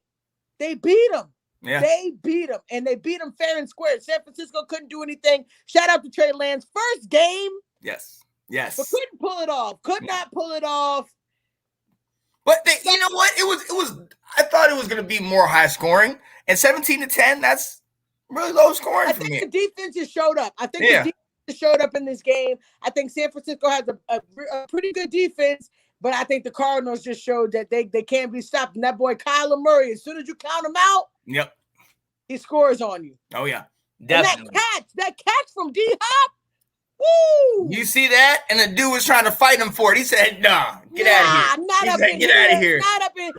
they beat them. Yeah. They beat them, and they beat them fair and square. San Francisco couldn't do anything. Shout out to Trey Lance. First game. Yes. But couldn't pull it off. Could not pull it off. But you know what? It was. I thought it was going to be more high scoring. And 17-10, that's really low scoring for me. The defense just showed up. I think the defense showed up in this game. I think San Francisco has a pretty good defense, but I think the Cardinals just showed that they can't be stopped. And that boy Kyler Murray, as soon as you count him out, he scores on you. Oh yeah, definitely. And that catch from D-Hop, woo! You see that? And the dude was trying to fight him for it. He said, "Nah, get out of here." Get out of here. Not up in.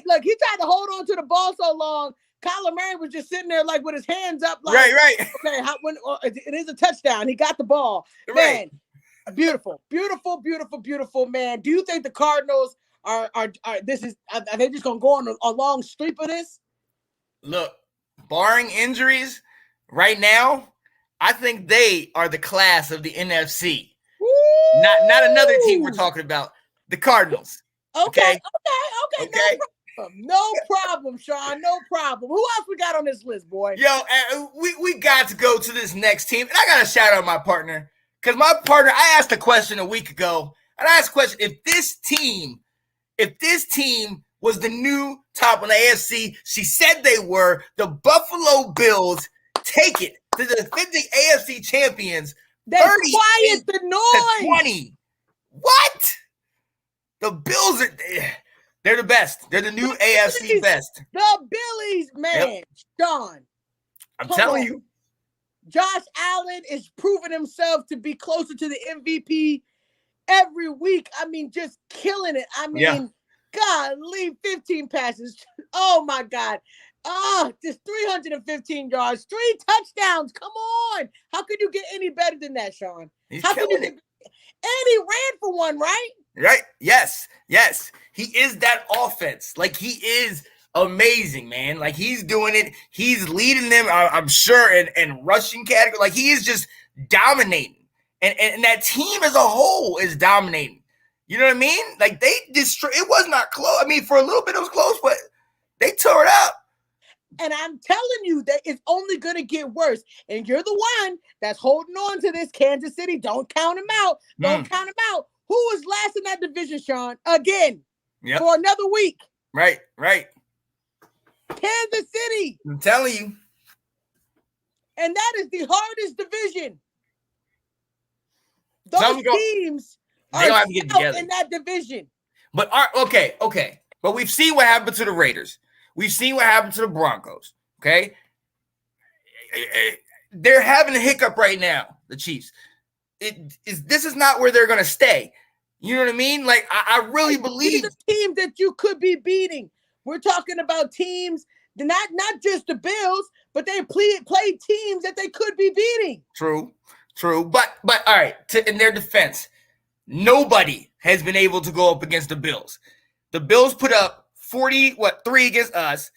Look, he tried to hold on to the ball so long. Kyler Murray was just sitting there like with his hands up, like, right. Okay, it is a touchdown. He got the ball. Right. Man, beautiful, man. Do you think the Cardinals are they just gonna go on a long streak of this? Look, barring injuries, right now, I think they are the class of the NFC. Woo! Not another team we're talking about. The Cardinals. Okay. No problem, Sean. No problem. Who else we got on this list, boy? Yo, we got to go to this next team. And I got to shout out my partner. Because my partner, I asked a question a week ago. And I asked a question, if this team was the new top in the AFC, she said they were, the Buffalo Bills take it to the defending AFC champions. They quiet the noise. 20. What? The Bills they're the best. They're the new AFC best. The Billies, man. Sean. I'm telling you. Josh Allen is proving himself to be closer to the MVP every week. I mean, just killing it. I mean, golly, 15 passes. Oh, my God. Just 315 yards, 3 touchdowns. Come on. How could you get any better than that, Sean? He's killing it. And he ran for one, right? Right. Yes. He is that offense. Like, he is amazing, man. Like, he's doing it. He's leading them, I'm sure, in rushing category. Like, he is just dominating. And that team as a whole is dominating. You know what I mean? Like they destroyed. It was not close. I mean, for a little bit it was close, but they tore it up. And I'm telling you that it's only going to get worse. And you're the one that's holding on to this Kansas City. Don't count him out. Don't count him out. Who was last in that division, Sean? Again, for another week. Right. Kansas City. I'm telling you. And that is the hardest division. Those teams are have to get together in that division. But okay. But we've seen what happened to the Raiders. We've seen what happened to the Broncos. Okay. They're having a hiccup right now, the Chiefs. This is not where they're going to stay. You know what I mean? Like, I really believe the teams that you could be beating. We're talking about teams, not just the Bills, but they play teams that they could be beating. True. But all right, in their defense, nobody has been able to go up against the Bills. The Bills put up 3 against us.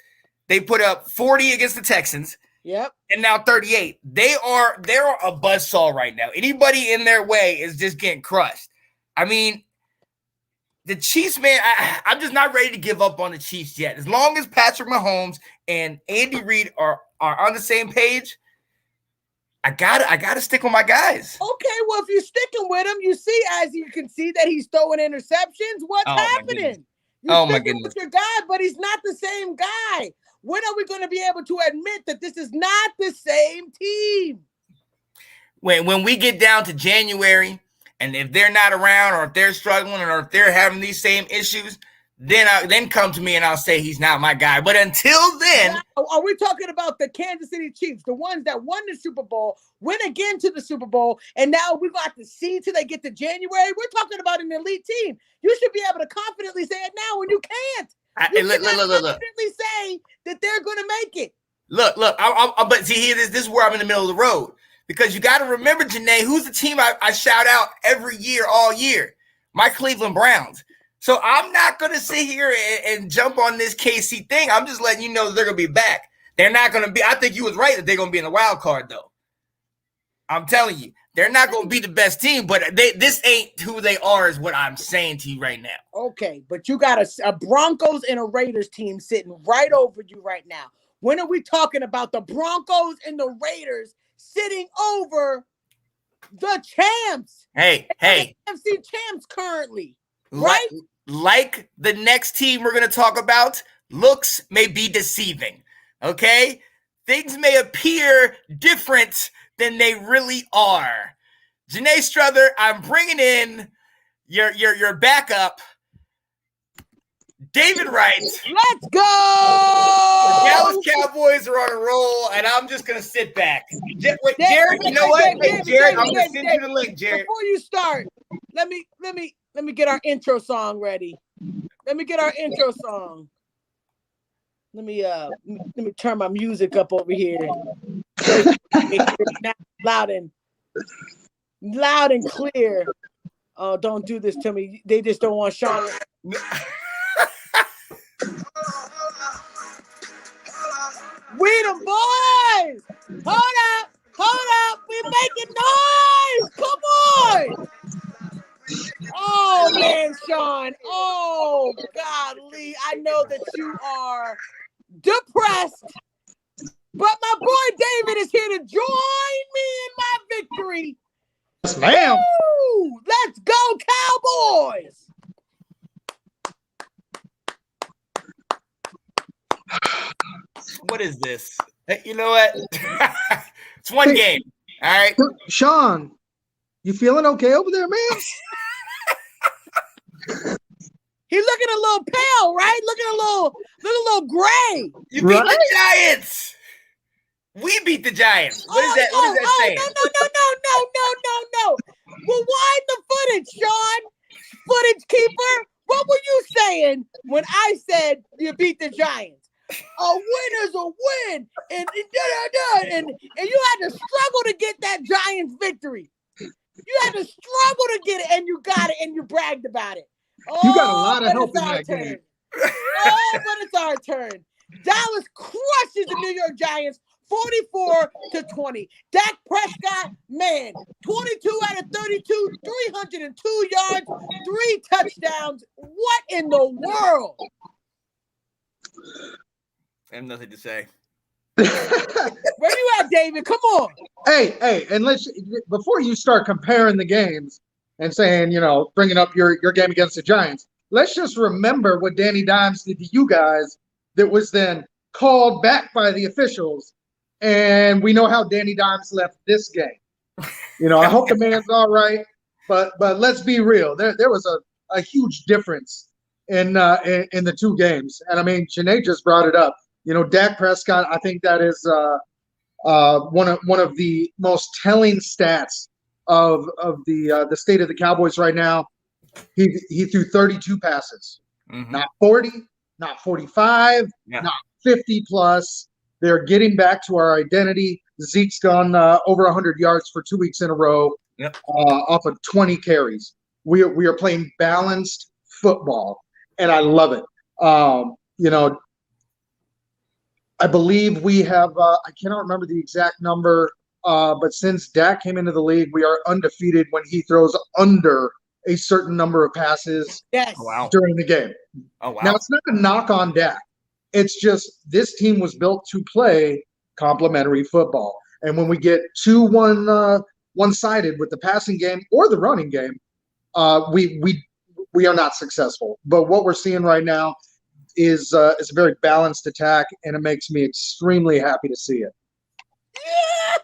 They put up 40 against the Texans. Yep. And now 38. They're a buzzsaw right now. Anybody in their way is just getting crushed. I mean, the Chiefs, man, I'm just not ready to give up on the Chiefs yet. As long as Patrick Mahomes and Andy Reid are on the same page, I gotta stick with my guys. Okay, well, if you're sticking with him, you see, as you can see, that he's throwing interceptions. What's happening? Oh my goodness! With your guy, but he's not the same guy. When are we going to be able to admit that this is not the same team? When we get down to January, and if they're not around, or if they're struggling, or if they're having these same issues, then come to me and I'll say he's not my guy. But until then, now, are we talking about the Kansas City Chiefs, the ones that won the Super Bowl, went again to the Super Bowl, and now we got to see till they get to January? We're talking about an elite team. You should be able to confidently say it now when you can't. Look. Confidently say that they're going to make it. Look. But see, here, this is where I'm in the middle of the road, because you got to remember, Janae, who's the team I shout out every year, all year? My Cleveland Browns. So I'm not going to sit here and jump on this KC thing. I'm just letting you know they're going to be back. They're not going to be. I think you was right that they're going to be in the wild card, though. I'm telling you, they're not going to be the best team, but this ain't who they are, is what I'm saying to you right now. Okay, but you got a Broncos and a Raiders team sitting right over you right now. When are we talking about the Broncos and the Raiders sitting over the champs? Hey. The NFC champs currently, right? Like the next team we're going to talk about, looks may be deceiving, okay? Things may appear different than they really are. Janae Struther, I'm bringing in your backup, David Wright. Let's go! The Dallas Cowboys are on a roll, and I'm just going to sit back. Jared, you know what? Hey, Jared, I'm going to send you the link, Jared. Before you start, let me get our intro song ready. Let me turn my music up over here. Loud and clear. Oh, don't do this to me. They just don't want Sean. We the boys. Hold up. We're making noise. Come on. Oh, man, Sean. Oh, golly. I know that you are depressed, but my boy David is here to join me in my victory. Yes, ma'am. Woo! Let's go, Cowboys. What is this? You know what? It's one game. All right. Sean, you feeling okay over there, man? He's looking a little pale, right? Looking a little gray. You beat the Giants. We beat the Giants. What is that saying? No. Rewind the footage, Sean. Footage keeper. What were you saying when I said you beat the Giants? A win is a win. And you had to struggle to get that Giants victory. You had to struggle to get it, and you got it, and you bragged about it. You got a lot of help in that game. But it's our turn. Dallas crushes the New York Giants 44-20. Dak Prescott, man, 22 out of 32, 302 yards, 3 touchdowns. What in the world? I have nothing to say. Where you at, David? Come on. Hey, and before you start comparing the games and saying, bringing up your game against the Giants, let's just remember what Danny Dimes did to you guys that was then called back by the officials, and we know how Danny Dimes left this game. I hope the man's all right, but let's be real. There was a huge difference in the two games, and I mean, Janae just brought it up. Dak Prescott, I think that is one of the most telling stats of the state of the Cowboys right now. He threw 32 passes, not 40, not 45, not 50 plus. They're getting back to our identity. Zeke's gone over 100 yards for 2 weeks in a row, off of 20 carries. We are playing balanced football, and I love it. I believe we have, I cannot remember the exact number, but since Dak came into the league, we are undefeated when he throws under a certain number of passes during the game. Oh, wow. Now, it's not a knock on Dak. It's just this team was built to play complementary football. And when we get too one-sided with the passing game or the running game, we are not successful. But what we're seeing right now is a very balanced attack, and it makes me extremely happy to see it. Yeah!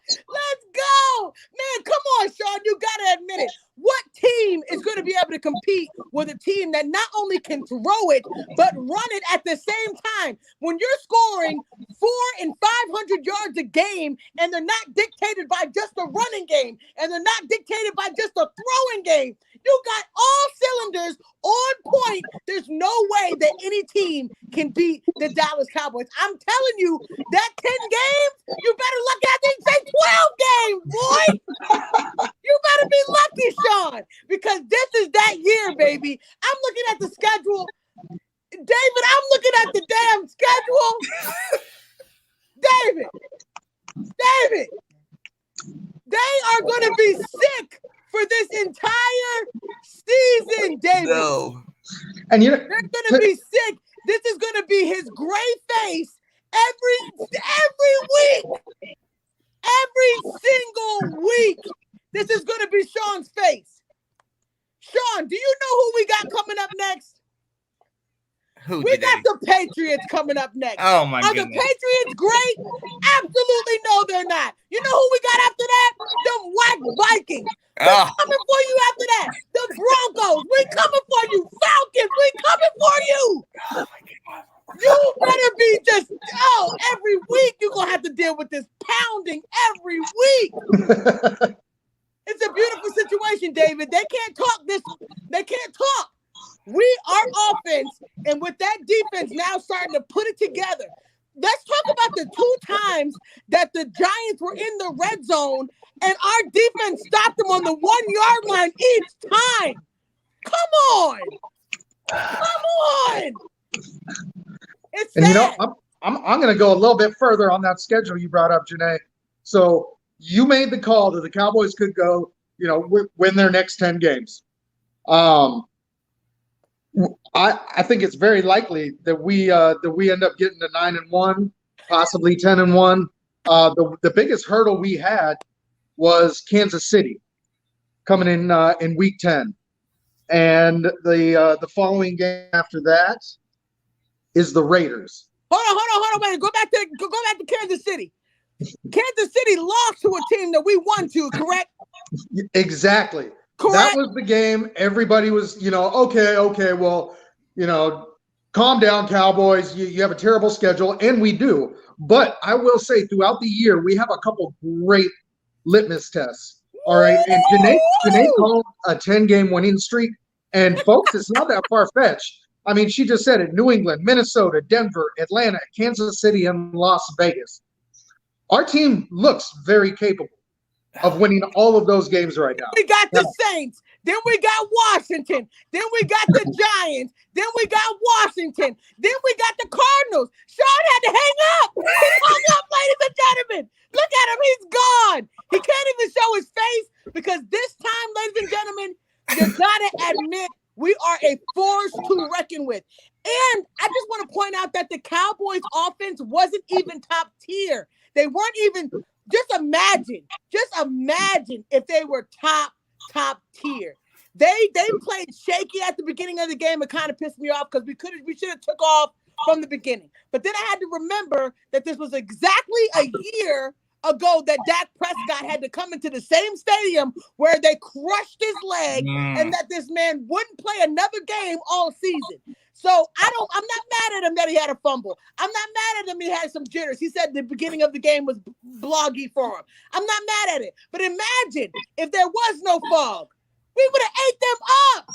Let's go! Man, come on, Sean. You got to admit it. What team is going to be able to compete with a team that not only can throw it, but run it at the same time? When you're scoring 400 and 500 yards a game, and they're not dictated by just a running game, and they're not dictated by just a throwing game, you got all cylinders on point. There's no way that any team can beat the Dallas Cowboys. I'm telling you, that 10 games, you better look at it and say 12 games, boy. You better be lucky, Sean, because this is that year, baby. I'm looking at the schedule. David, I'm looking at the damn schedule. David, they are going to be sick for this entire season, David. No. And they're going to be sick. This is going to be his gray face every week. Every single week. This is going to be Sean's face. Sean, do you know who we got coming up next? We got the Patriots coming up next. Oh, my goodness. Are the Patriots great? Absolutely no, they're not. You know who we got after that? Them whack Vikings. We're coming for you after that. The Broncos. We coming for you. Falcons. We coming for you. Oh, my God. You better be just, every week you're going to have to deal with this pounding every week. It's a beautiful situation, David. They can't talk this. They can't talk. Our offense, and with that defense now starting to put it together. Let's talk about the 2 times that the Giants were in the red zone, and our defense stopped them on the 1-yard line each time. Come on. It's sad. I'm going to go a little bit further on that schedule you brought up, Janae. So you made the call that the Cowboys could go, win their next 10 games. I think it's very likely that we end up getting to 9-1, possibly 10-1. The biggest hurdle we had was Kansas City coming in week 10, and the following game after that is the Raiders. Hold on, wait. Go back to Kansas City. Kansas City lost to a team that we won to, correct? Exactly. Correct. That was the game. Everybody was, okay, well, calm down, Cowboys. You have a terrible schedule, and we do. But I will say throughout the year, we have a couple great litmus tests. All right. And Janae called a 10-game winning streak. And folks, it's not that far-fetched. I mean, she just said it. New England, Minnesota, Denver, Atlanta, Kansas City, and Las Vegas. Our team looks very capable of winning all of those games right now. We got the Saints. Then we got Washington. Then we got the Giants. Then we got Washington. Then we got the Cardinals. Sean had to hang up. He hung up They weren't even. Just imagine if they were top tier. They played shaky at the beginning of the game. It kind of pissed me off because we should have took off from the beginning. But then I had to remember that this was exactly a year ago that Dak Prescott had to come into the same stadium where they crushed his leg and that this man wouldn't play another game all season. So I'm not mad at him that he had a fumble. I'm not mad at him he had some jitters. He said the beginning of the game was bloggy for him. I'm not mad at it. But imagine if there was no fog. We would have ate them up.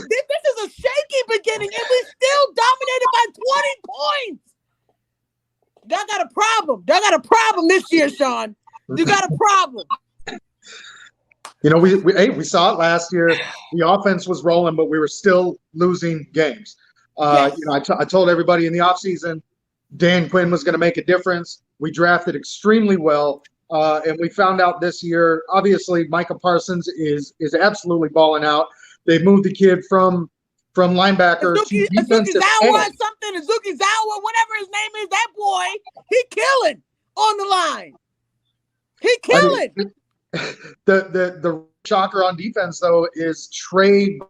This is a shaky beginning, and we still dominated by 20 points. Y'all got a problem. Y'all got a problem this year, Sean. You got a problem. You know, we saw it last year. The offense was rolling, but we were still losing games. Yes. You know, I told everybody in the offseason Dan Quinn was going to make a difference. We drafted extremely well. And we found out this year, obviously, Micah Parsons is absolutely balling out. They moved the kid from linebacker to defensive end. Azuki Zawa, whatever his name is, that boy, he killing on the line. He killing. The shocker on defense, though, is Trey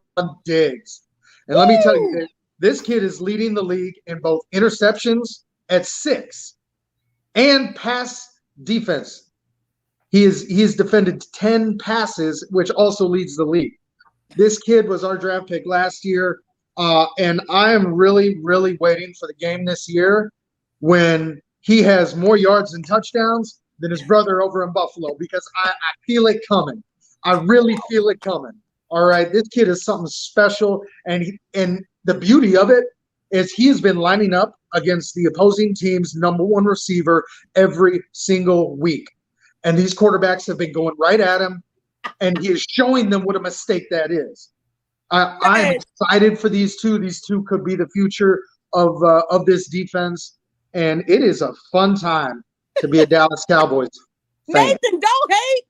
Diggs. And let me tell you, this kid is leading the league in both interceptions at 6 and pass defense. He has defended 10 passes, which also leads the league. This kid was our draft pick last year, and I am really, really waiting for the game this year when he has more yards and touchdowns than his brother over in Buffalo, because I feel it coming. I really feel it coming. All right, this kid is something special, and the beauty of it is he has been lining up against the opposing team's number one receiver every single week. And these quarterbacks have been going right at him, and he is showing them what a mistake that is. I'm excited for these two. These two could be the future of this defense, and it is a fun time to be a Dallas Cowboys fan. Nathan, don't hate,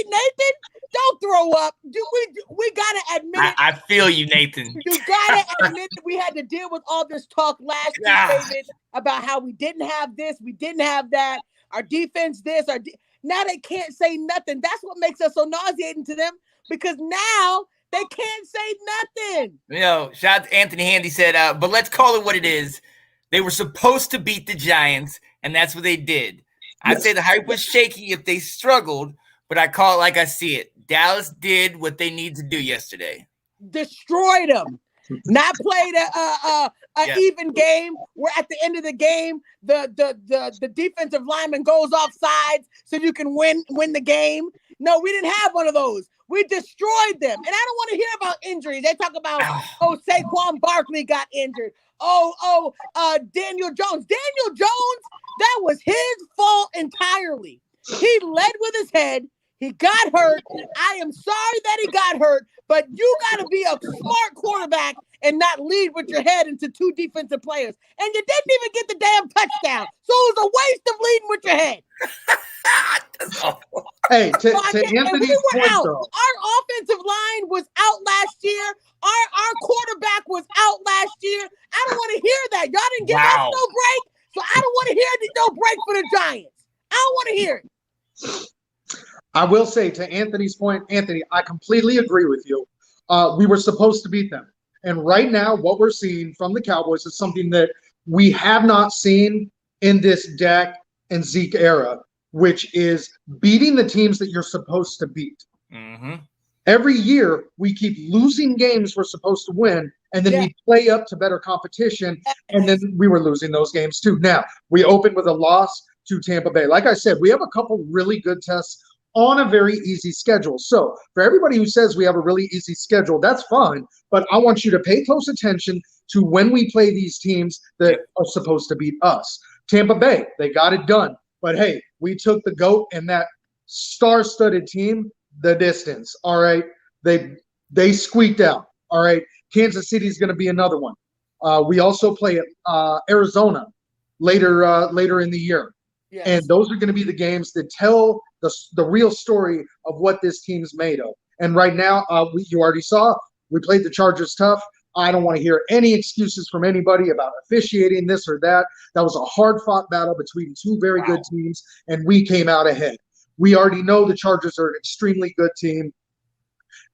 Nathan. Don't throw up. We gotta admit it. I feel you, Nathan. You gotta admit that we had to deal with all this talk last year, David, about how we didn't have this, we didn't have that. Our defense, this, now they can't say nothing. That's what makes us so nauseating to them, because now they can't say nothing. You know, shout out to Anthony Handy said, but let's call it what it is. They were supposed to beat the Giants, and that's what they did. I'd say the hype was shaky if they struggled, but I call it like I see it. Dallas did what they need to do yesterday. Destroyed them. Not played an even game where at the end of the game the defensive lineman goes off sides so you can win the game. No, we didn't have one of those. We destroyed them. And I don't want to hear about injuries. They talk about Saquon Barkley got injured. Daniel Jones. Daniel Jones, that was his fault entirely. He led with his head. He got hurt. I am sorry that he got hurt, but you got to be a smart quarterback and not lead with your head into two defensive players. And you didn't even get the damn touchdown. So it was a waste of leading with your head. Hey, to Anthony's point, though. Our offensive line was out last year. Our quarterback was out last year. I don't want to hear that. Y'all didn't give us no break, so I don't want to hear no break for the Giants. I don't want to hear it. I will say, to Anthony's point, Anthony, I completely agree with you. We were supposed to beat them. And right now, what we're seeing from the Cowboys is something that we have not seen in this Dak and Zeke era, which is beating the teams that you're supposed to beat. Mm-hmm. Every year, we keep losing games we're supposed to win, and then we play up to better competition, and then we were losing those games too. Now, we opened with a loss to Tampa Bay. Like I said, we have a couple really good tests on a very easy schedule. So for everybody who says we have a really easy schedule, that's fine. But I want you to pay close attention to when we play these teams that are supposed to beat us. Tampa Bay, they got it done. But hey, we took the GOAT and that star-studded team the distance. All right. They squeaked out. All right. Kansas City is going to be another one. We also play Arizona later in the year. Yes. And those are going to be the games that tell the real story of what this team's made of. And right now, you already saw, we played the Chargers tough. I don't want to hear any excuses from anybody about officiating this or that. That was a hard-fought battle between two very good teams, and we came out ahead. We already know the Chargers are an extremely good team.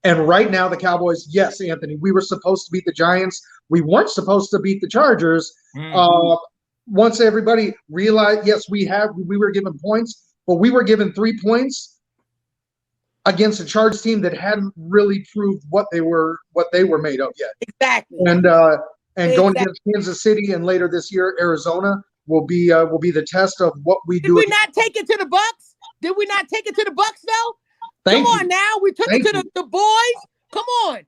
And right now, the Cowboys, yes, Anthony, we were supposed to beat the Giants. We weren't supposed to beat the Chargers. Once everybody realized, yes, we were given points, but we were given 3 points against a Chargers team that hadn't really proved what they were made of yet. Exactly. And going against Kansas City and later this year Arizona will be the test of what we do. Did we not take it to the Bucks? Did we not take it to the Bucks though? Come on now, we took it to the boys. Come on.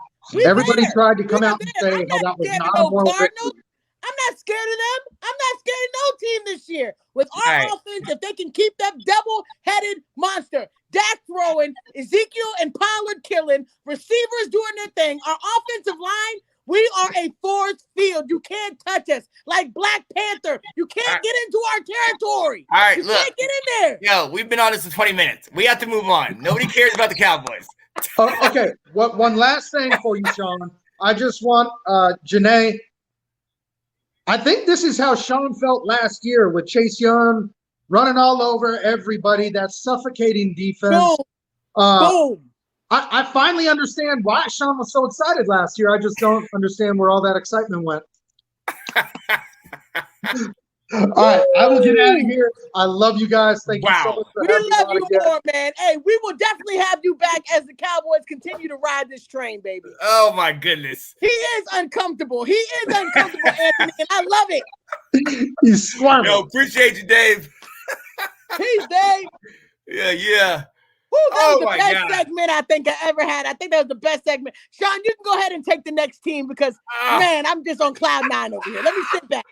Everybody tried to come out and say how that was not a moral victory. I'm not scared of them. I'm not scared of no team this year. With our offense, if they can keep that double-headed monster, Dak throwing, Ezekiel and Pollard killing, receivers doing their thing, our offensive line, we are a force field. You can't touch us. Like Black Panther, you can't get into our territory. All right, you look. can't get in there. Yo, we've been on this for 20 minutes. We have to move on. Nobody cares about the Cowboys. Okay, one last thing for you, Sean. I just want Janae. I think this is how Sean felt last year with Chase Young running all over everybody. That suffocating defense. Boom. I finally understand why Sean was so excited last year. I just don't understand where all that excitement went. All right, I will get out of here. I love you guys. Thank you so much for having me. We love you more, man. Hey, we will definitely have you back as the Cowboys continue to ride this train, baby. Oh, my goodness. He is uncomfortable. Anthony, and I love it. He's smart. Yo, appreciate you, Dave. Peace, Dave. Yeah. Woo, that was the best segment I think I ever had. I think that was the best segment. Sean, you can go ahead and take the next team because, man, I'm just on cloud 9 over here. Let me sit back.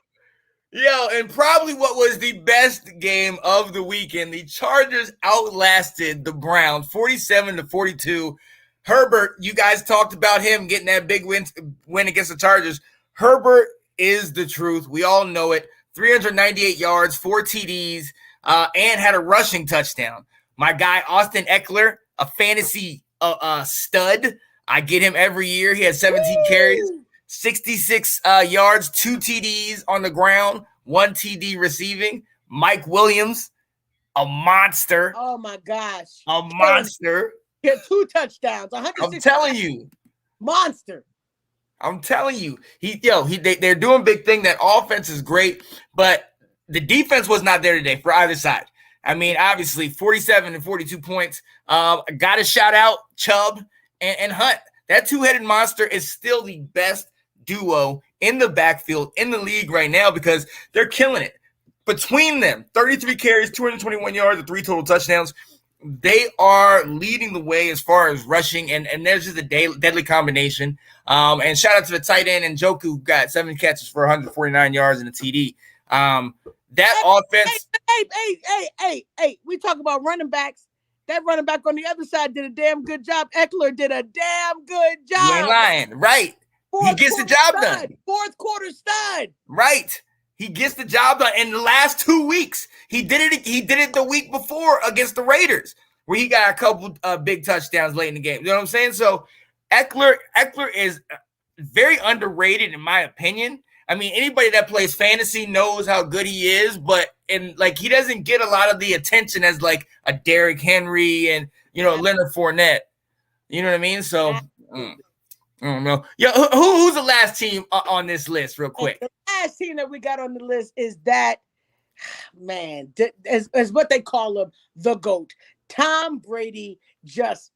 Yo, and probably what was the best game of the weekend, the Chargers outlasted the Browns 47-42. Herbert, you guys talked about him getting that big win against the Chargers. Herbert is the truth. We all know it. 398 yards, 4 TDs, and had a rushing touchdown. My guy, Austin Eckler, a fantasy stud. I get him every year. He has 17 carries. 66 yards, 2 TDs on the ground, 1 TD receiving. Mike Williams, a monster. Oh, my gosh. A monster. He had 2 touchdowns. I'm telling you. Monster. I'm telling you. They're doing big thing. That offense is great, but the defense was not there today for either side. I mean, obviously, 47 and 42 points. Got to shout out Chubb and Hunt. That two-headed monster is still the best duo in the backfield in the league right now because they're killing it. Between them, 33 carries, 221 yards, and 3 total touchdowns. They are leading the way as far as rushing, and there's just a deadly combination. And shout out to the tight end, and Njoku got 7 catches for 149 yards and a TD. Offense. Hey, we talk about running backs. That running back on the other side did a damn good job. Eckler did a damn good job. You ain't lying. Right. He gets the job done. Fourth quarter stud. Right. He gets the job done. In the last 2 weeks, he did it the week before against the Raiders, where he got a couple big touchdowns late in the game. You know what I'm saying? So Eckler is very underrated in my opinion. I mean, anybody that plays fantasy knows how good he is, but he doesn't get a lot of the attention as like a Derrick Henry and Leonard Fournette. You know what I mean? So I don't know. Yeah, who's the last team on this list, real quick? The last team that we got on the list is that man, as what they call him, the GOAT, Tom Brady. Just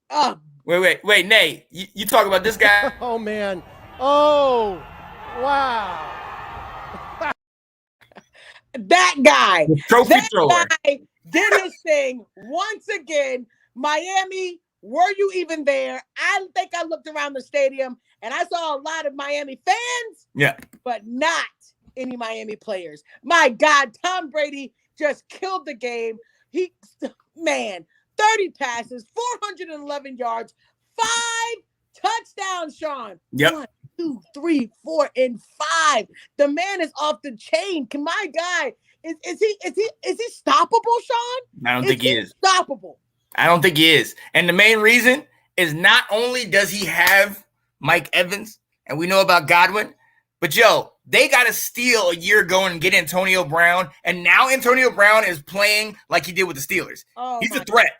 wait, Nate, you talk about this guy? Oh man, oh wow. That guy, trophy thrower, guy did his thing once again. Miami, were you even there? I think I looked around the stadium and I saw a lot of Miami fans, but not any Miami players. My God, Tom Brady just killed the game. 30 passes, 411 yards, 5 touchdowns, Sean. Yep. 1, 2, 3, 4, and 5. The man is off the chain. My guy, is he stoppable, Sean? I don't think he is. Stoppable. I don't think he is. And the main reason is not only does he have Mike Evans, and we know about Godwin. But, yo, they got to steal a year ago and get Antonio Brown. And now Antonio Brown is playing like he did with the Steelers. He's a threat.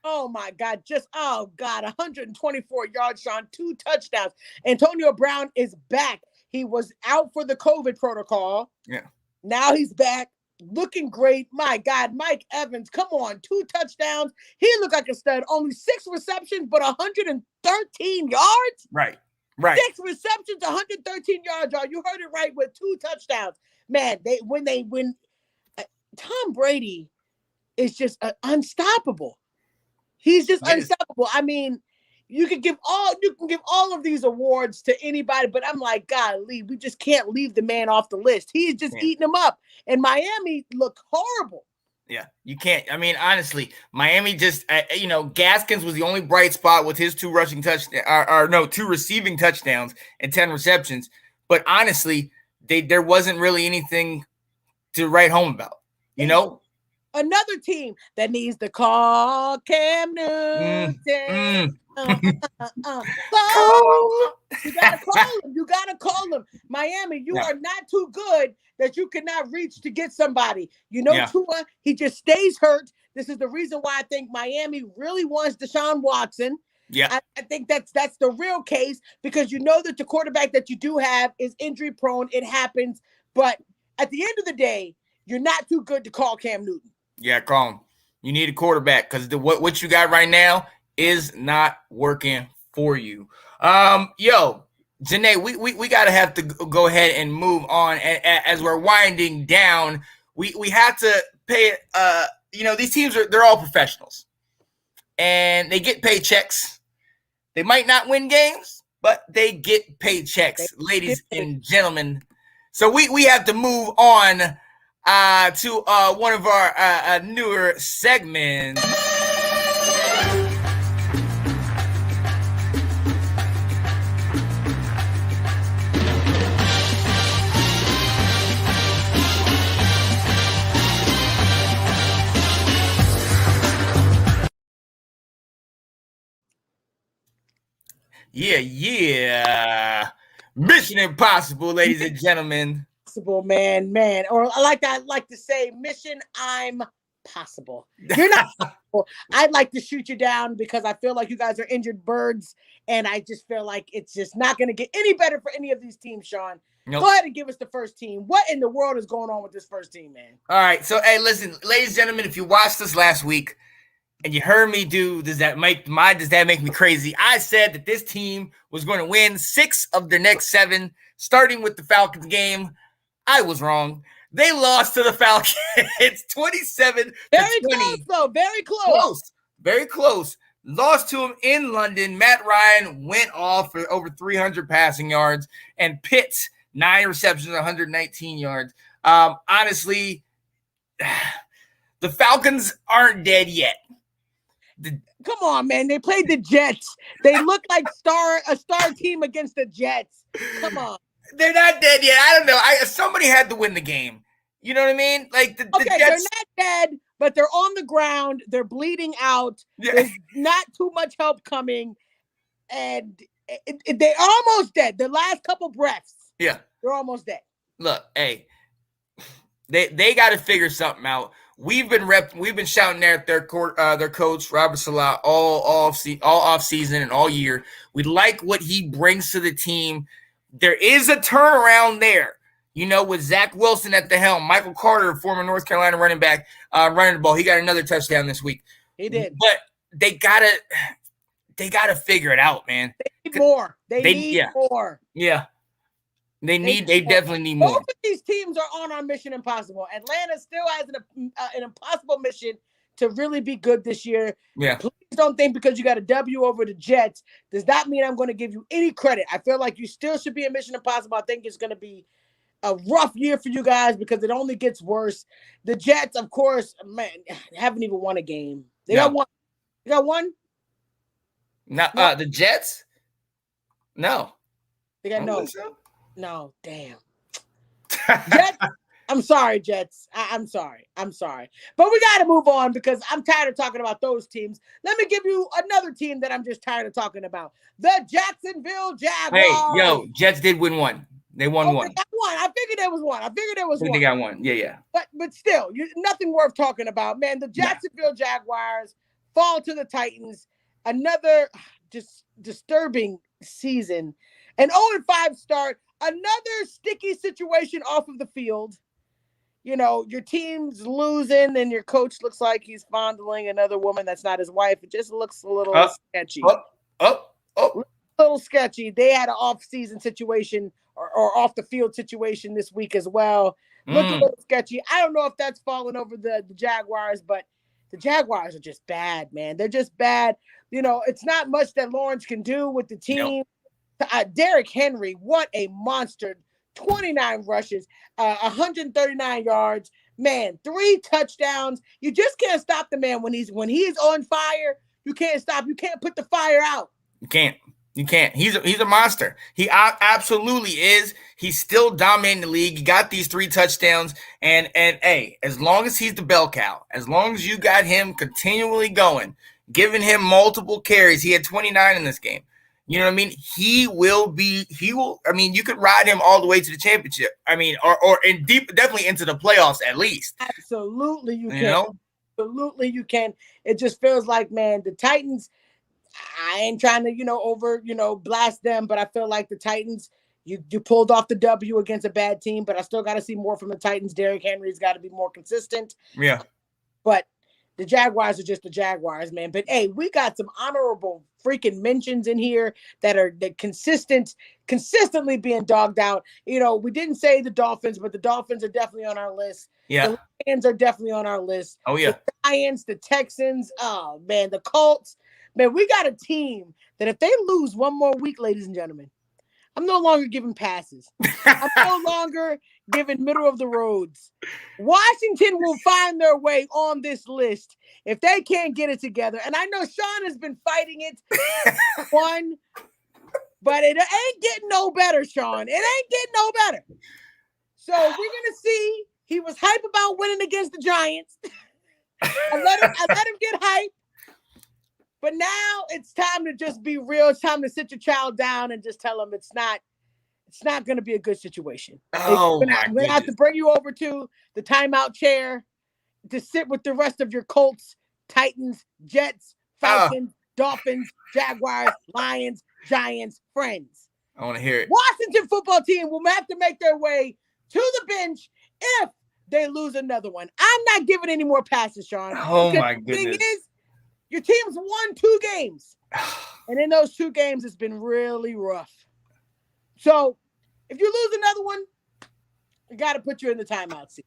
Oh, my God. 124 yards, Sean, 2 touchdowns. Antonio Brown is back. He was out for the COVID protocol. Yeah. Now he's back. Looking great. My God, Mike Evans, come on, 2 touchdowns. He looked like a stud. Only 6 receptions, but 113 yards? Right. 6 receptions, 113 yards, y'all. You heard it right, with 2 touchdowns. Man, when Tom Brady is just unstoppable. He's just unstoppable. I mean, you can give all of these awards to anybody, but I'm like, golly, we just can't leave the man off the list. He's just eating them up. And Miami looked horrible. Yeah, you can't. I mean, honestly, Miami just, Gaskins was the only bright spot with his 2 receiving touchdowns and 10 receptions. But honestly, there wasn't really anything to write home about, you know? Another team that needs to call Cam Newton. You gotta call him. Miami, you are not too good that you cannot reach to get somebody. Tua, he just stays hurt. This is the reason why I think Miami really wants Deshaun Watson. Yeah, I think that's the real case, because you know that the quarterback that you do have is injury prone. It happens, but at the end of the day, you're not too good to call Cam Newton. Yeah, call him. You need a quarterback, because what you got right now is not working for you. Janae, we gotta have to go ahead and move on as we're winding down. We have to pay. These teams they're all professionals, and they get paychecks. They might not win games, but they get paychecks, ladies and gentlemen. So we have to move on to one of our newer segments. Yeah. Mission Impossible, ladies and gentlemen. Possible, man. Or I like to say, Mission I'm Possible. You're not possible. I'd like to shoot you down, because I feel like you guys are injured birds, and I just feel like it's just not going to get any better for any of these teams, Sean. Nope. Go ahead and give us the first team. What in the world is going on with this first team, man? All right. So, hey, listen, ladies and gentlemen, if you watched us last week, and you heard me does that make me crazy? I said that this team was going to win 6 of their next 7, starting with the Falcons game. I was wrong. They lost to the Falcons 27-20. Very close, though. Very close. Very close. Lost to them in London. Matt Ryan went off for over 300 passing yards, and Pitts 9 receptions, 119 yards. Honestly, the Falcons aren't dead yet. Come on, man. They played the Jets. They look like a star team against the Jets. Come on. They're not dead yet. I don't know. Somebody had to win the game. You know what I mean? Like the Jets. They're not dead, but they're on the ground. They're bleeding out. Yeah. There's not too much help coming, and they're almost dead. The last couple breaths. Yeah, they're almost dead. Look, hey, they got to figure something out. We've been shouting there at their coach Robert Salah all off season and all year. We like what he brings to the team. There is a turnaround there, with Zach Wilson at the helm. Michael Carter, former North Carolina running back, running the ball. He got another touchdown this week. He did. But they gotta figure it out, man. They need more. They need more. Yeah. They definitely need more. Both of these teams are on our Mission Impossible. Atlanta still has an impossible mission to really be good this year. Yeah. Please don't think because you got a W over the Jets does that mean I'm going to give you any credit. I feel like you still should be a Mission Impossible. I think it's going to be a rough year for you guys because it only gets worse. The Jets, of course, man, haven't even won a game. They got one. You got one? No. The Jets? No. They got no. No, damn. Jets, I'm sorry, Jets. I'm sorry. But we got to move on because I'm tired of talking about those teams. Let me give you another team that I'm just tired of talking about. The Jacksonville Jaguars. Hey, yo, Jets did win one. They won one. They got one. I figured there was one. I think they got one. Yeah. But still, nothing worth talking about, man. The Jacksonville Jaguars fall to the Titans. Another just disturbing season. An 0-5 start. Another sticky situation off of the field. You know, your team's losing and your coach looks like he's fondling another woman that's not his wife. It just looks a little sketchy. A little sketchy. They had an off-season situation or off-the-field situation this week as well. Looked a little sketchy. I don't know if that's falling over the Jaguars, but the Jaguars are just bad, man. They're just bad. You know, it's not much that Lawrence can do with the team. Nope. Derrick Henry, what a monster. 29 rushes, 139 yards, man, 3 touchdowns. You just can't stop the man when he's on fire. You can't stop. You can't put the fire out. You can't. He's a monster. He absolutely is. He's still dominating the league. He got these 3 touchdowns, and hey, as long as he's the bell cow, as long as you got him continually going, giving him multiple carries, he had 29 in this game. You know what I mean? He will. I mean, you could ride him all the way to the championship. I mean, or definitely into the playoffs at least. Absolutely, you can. You know? Absolutely, you can. It just feels like, man, the Titans. I ain't trying to, blast them, but I feel like the Titans. You pulled off the W against a bad team, but I still got to see more from the Titans. Derrick Henry's got to be more consistent. Yeah. But the Jaguars are just the Jaguars, man. But hey, we got some honorable freaking mentions in here that are consistently being dogged out. You know, we didn't say the Dolphins, but the Dolphins are definitely on our list. Yeah. The Lions are definitely on our list. Oh, yeah. The Giants, the Texans, oh man, the Colts. Man, we got a team that if they lose one more week, ladies and gentlemen, I'm no longer giving passes. I'm no longer giving middle of the roads. Washington will find their way on this list if they can't get it together. And I know Sean has been fighting it. But it ain't getting no better, Sean. It ain't getting no better. So we're going to see. He was hype about winning against the Giants. I let him get hype. But now it's time to just be real. It's time to sit your child down and just tell him it's not going to be a good situation. Oh, we're going to have to bring you over to the timeout chair to sit with the rest of your Colts, Titans, Jets, Falcons, Dolphins, Jaguars, Lions, Giants, friends. I want to hear it. Washington football team will have to make their way to the bench if they lose another one. I'm not giving any more passes, Sean. Oh, my goodness. The thing is, your team's won 2 games. And in those 2 games, it's been really rough. So if you lose another one, we got to put you in the timeout seat.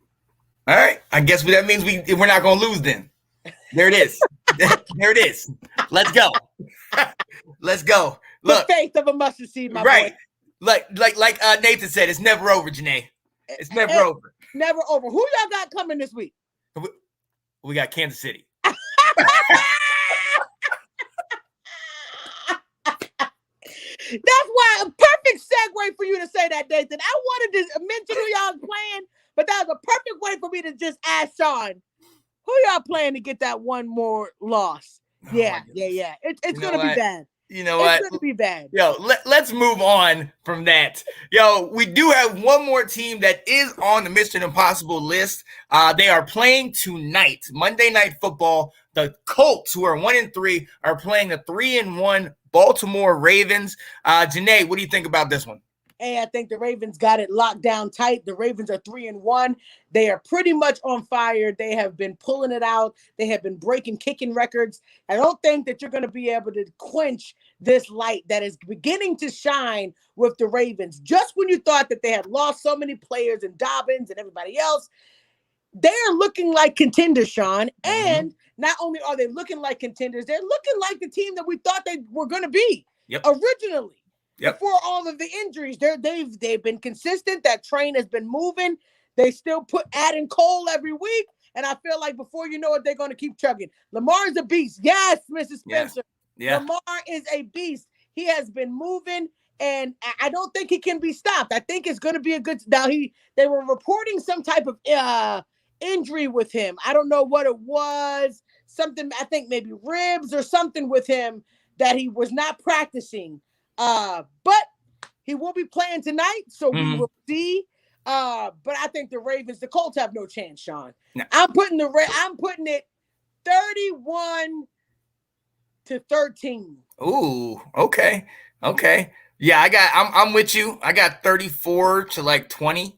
All right. I guess that means we're not going to lose then. There it is. There it is. Let's go. Let's go. Look. The faith of a mustard seed, my boy. Like Nathan said, it's never over, Janae. It's never over. Never over. Who y'all got coming this week? We got Kansas City. That's why a perfect segue for you to say that, Nathan. I wanted to mention who y'all playing, but that was a perfect way for me to just ask Sean, who y'all playing to get that one more loss? Yeah. It's going to be bad. You know what? It's going to be bad. Yo, let's move on from that. Yo, we do have one more team that is on the Mission Impossible list. They are playing tonight, Monday Night Football. The Colts, who are 1-3, are playing the 3-1 Baltimore Ravens. Janae, what do you think about this one? Hey, I think the Ravens got it locked down tight. The Ravens are 3-1. They are pretty much on fire. They have been pulling it out. They have been breaking kicking records. I don't think that you're going to be able to quench this light that is beginning to shine with the Ravens. Just when you thought that they had lost so many players and Dobbins and everybody else, they're looking like contenders, Sean. And not only are they looking like contenders, they're looking like the team that we thought they were going to be originally. Before all of the injuries, they've been consistent. That train has been moving. They still adding coal every week, and I feel like before you know it, they're going to keep chugging. Lamar is a beast. Yes, Mrs. Spencer. Yeah. Lamar is a beast. He has been moving, And I don't think he can be stopped. I think it's going to be a good. Now they were reporting some type of injury with him. I don't know what it was. Something, I think maybe ribs or something with him that he was not practicing. But he will be playing tonight, so we will see. But I think the Colts have no chance, Sean. No. I'm putting it 31-13. Ooh, okay. Yeah, I'm with you. I got 34-20.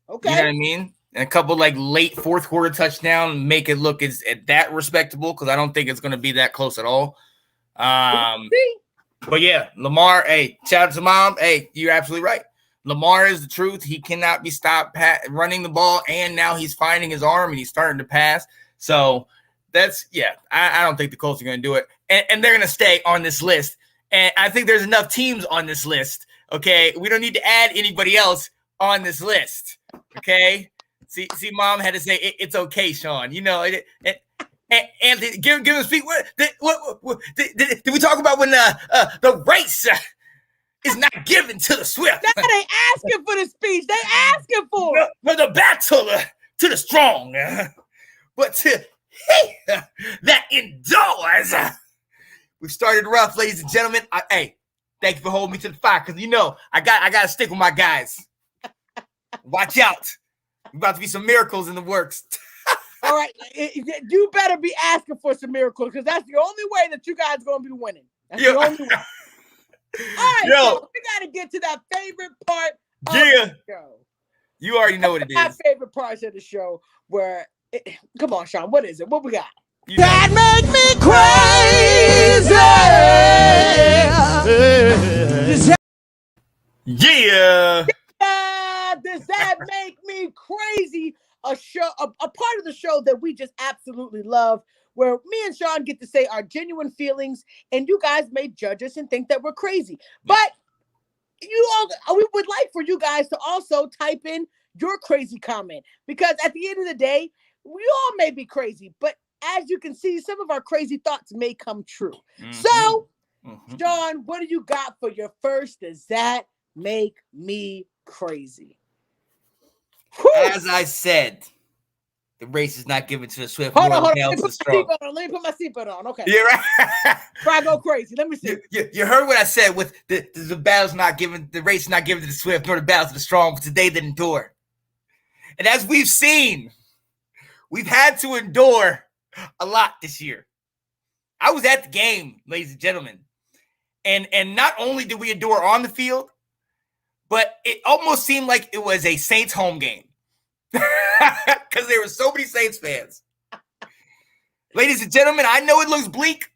Okay. You know what I mean? And a couple like late fourth quarter touchdown make it look as that respectable, because I don't think it's going to be that close at all. But yeah, Lamar, hey, shout out to Mom. Hey, you're absolutely right. Lamar is the truth. He cannot be stopped running the ball, and now he's finding his arm and he's starting to pass. So that's, I don't think the Colts are going to do it. And they're going to stay on this list. And I think there's enough teams on this list, okay? We don't need to add anybody else on this list, okay? See, Mom had to say, it's okay, Sean. You know, and give him a speak. What did we talk about when the race is not given to the swift? Now they asking for the speech. They asking for it. For the battle to the strong, but to he that endures. We started rough, ladies and gentlemen. Hey, thank you for holding me to the fire, because you know I got to stick with my guys. Watch out. About to be some miracles in the works. All right. You better be asking for some miracles, because that's the only way that you guys are going to be winning. That's the only way. All right. So we got to get to that favorite part of the show. You already know what it is. My favorite parts of the show where, come on, Sean, what is it? What we got? That make me crazy. Yeah. Does that make me crazy? A part of the show that we just absolutely love, where me and Sean get to say our genuine feelings, and you guys may judge us and think that we're crazy. But we would like for you guys to also type in your crazy comment, because at the end of the day, we all may be crazy, but as you can see, some of our crazy thoughts may come true. So, Sean, what do you got for your first? Does that make me crazy? As I said, the race is not given to the swift. Hold on. Let me put my seatbelt on. Okay. You're right. Before I go crazy. Let me see. You heard what I said with the battle's not given, the race is not given to the swift, nor the battle to the strong, but today that endure. And as we've seen, we've had to endure a lot this year. I was at the game, ladies and gentlemen. And not only did we endure on the field, but it almost seemed like it was a Saints home game, because there were so many Saints fans. Ladies and gentlemen, I know it looks bleak.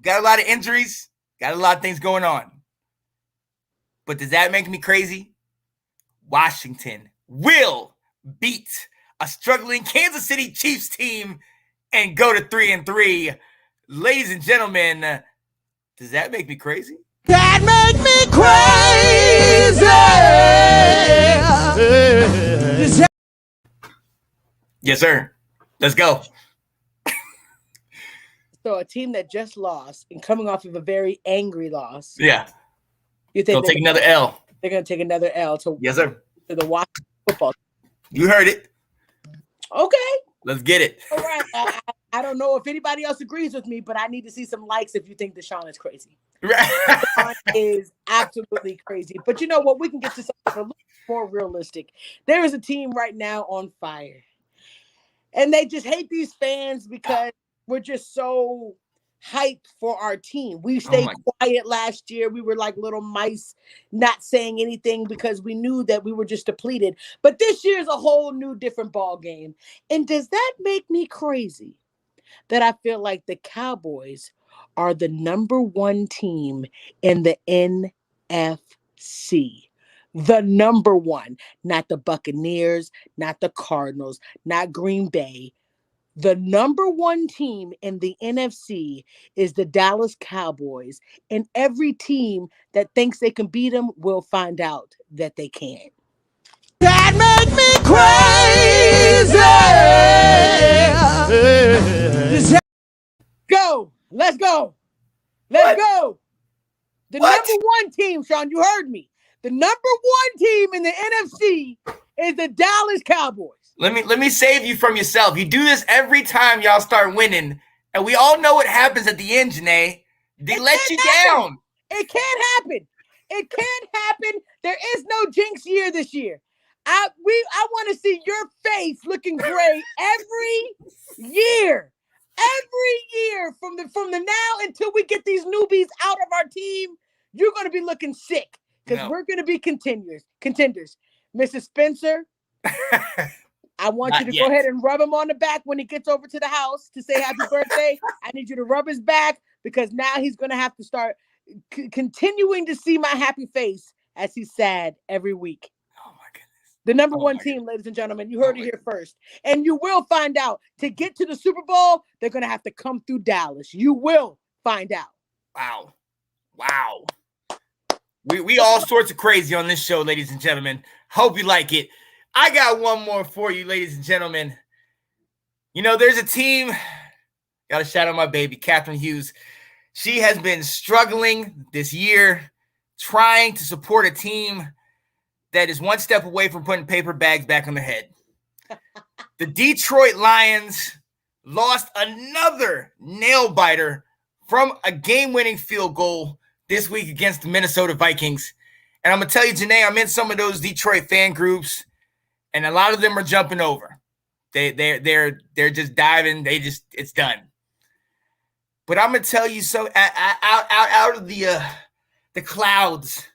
Got a lot of injuries. Got a lot of things going on. But does that make me crazy? Washington will beat a struggling Kansas City Chiefs team and go to 3-3. Ladies and gentlemen, does that make me crazy? That make me crazy. Yes, sir. Let's go. So a team that just lost and coming off of a very angry loss. Yeah. You think they'll take another L? They're going to take another L to yes, sir. To the Washington football. You heard it. Okay. Let's get it. All right. I don't know if anybody else agrees with me, but I need to see some likes if you think Deshaun is crazy. Deshaun is absolutely crazy. But you know what? We can get to something a little more realistic. There is a team right now on fire. And they just hate these fans because we're just so hyped for our team. We stayed quiet last year. We were like little mice not saying anything because we knew that we were just depleted. But this year's a whole new different ball game. And does that make me crazy that I feel like the Cowboys are the number one team in the NFC? The number one, not the Buccaneers, not the Cardinals, not Green Bay. The number one team in the NFC is the Dallas Cowboys, and every team that thinks they can beat them will find out that they can't. That make me crazy. Go. Let's go. Let's go. The number one team, Sean, you heard me. The number one team in the NFC is the Dallas Cowboys. Let me save you from yourself. You do this every time y'all start winning, and we all know what happens at the end, Janae. They let you down. It can't happen. It can't happen. There is no jinx year this year. I want to see your face looking gray every year. Every year from the now until we get these newbies out of our team, you're going to be looking sick because we're going to be contenders. Mrs. Spencer, I want you to go ahead and rub him on the back when he gets over to the house to say happy birthday. I need you to rub his back because now he's going to have to start continuing to see my happy face as he's sad every week. Oh my goodness. The number one team, ladies and gentlemen, you heard it here first. And you will find out to get to the Super Bowl, they're going to have to come through Dallas. You will find out. Wow. We all sorts of crazy on this show, ladies and gentlemen. Hope you like it. I got one more for you, ladies and gentlemen. You know, there's a team. Got to shout out my baby, Catherine Hughes. She has been struggling this year, trying to support a team that is one step away from putting paper bags back on their head. The Detroit Lions lost another nail-biter from a game-winning field goal this week against the Minnesota Vikings. And I'm going to tell you, Janae, I'm in some of those Detroit fan groups, and a lot of them are jumping over. They're just diving. It's done. But I'm going to tell you, so out of the clouds,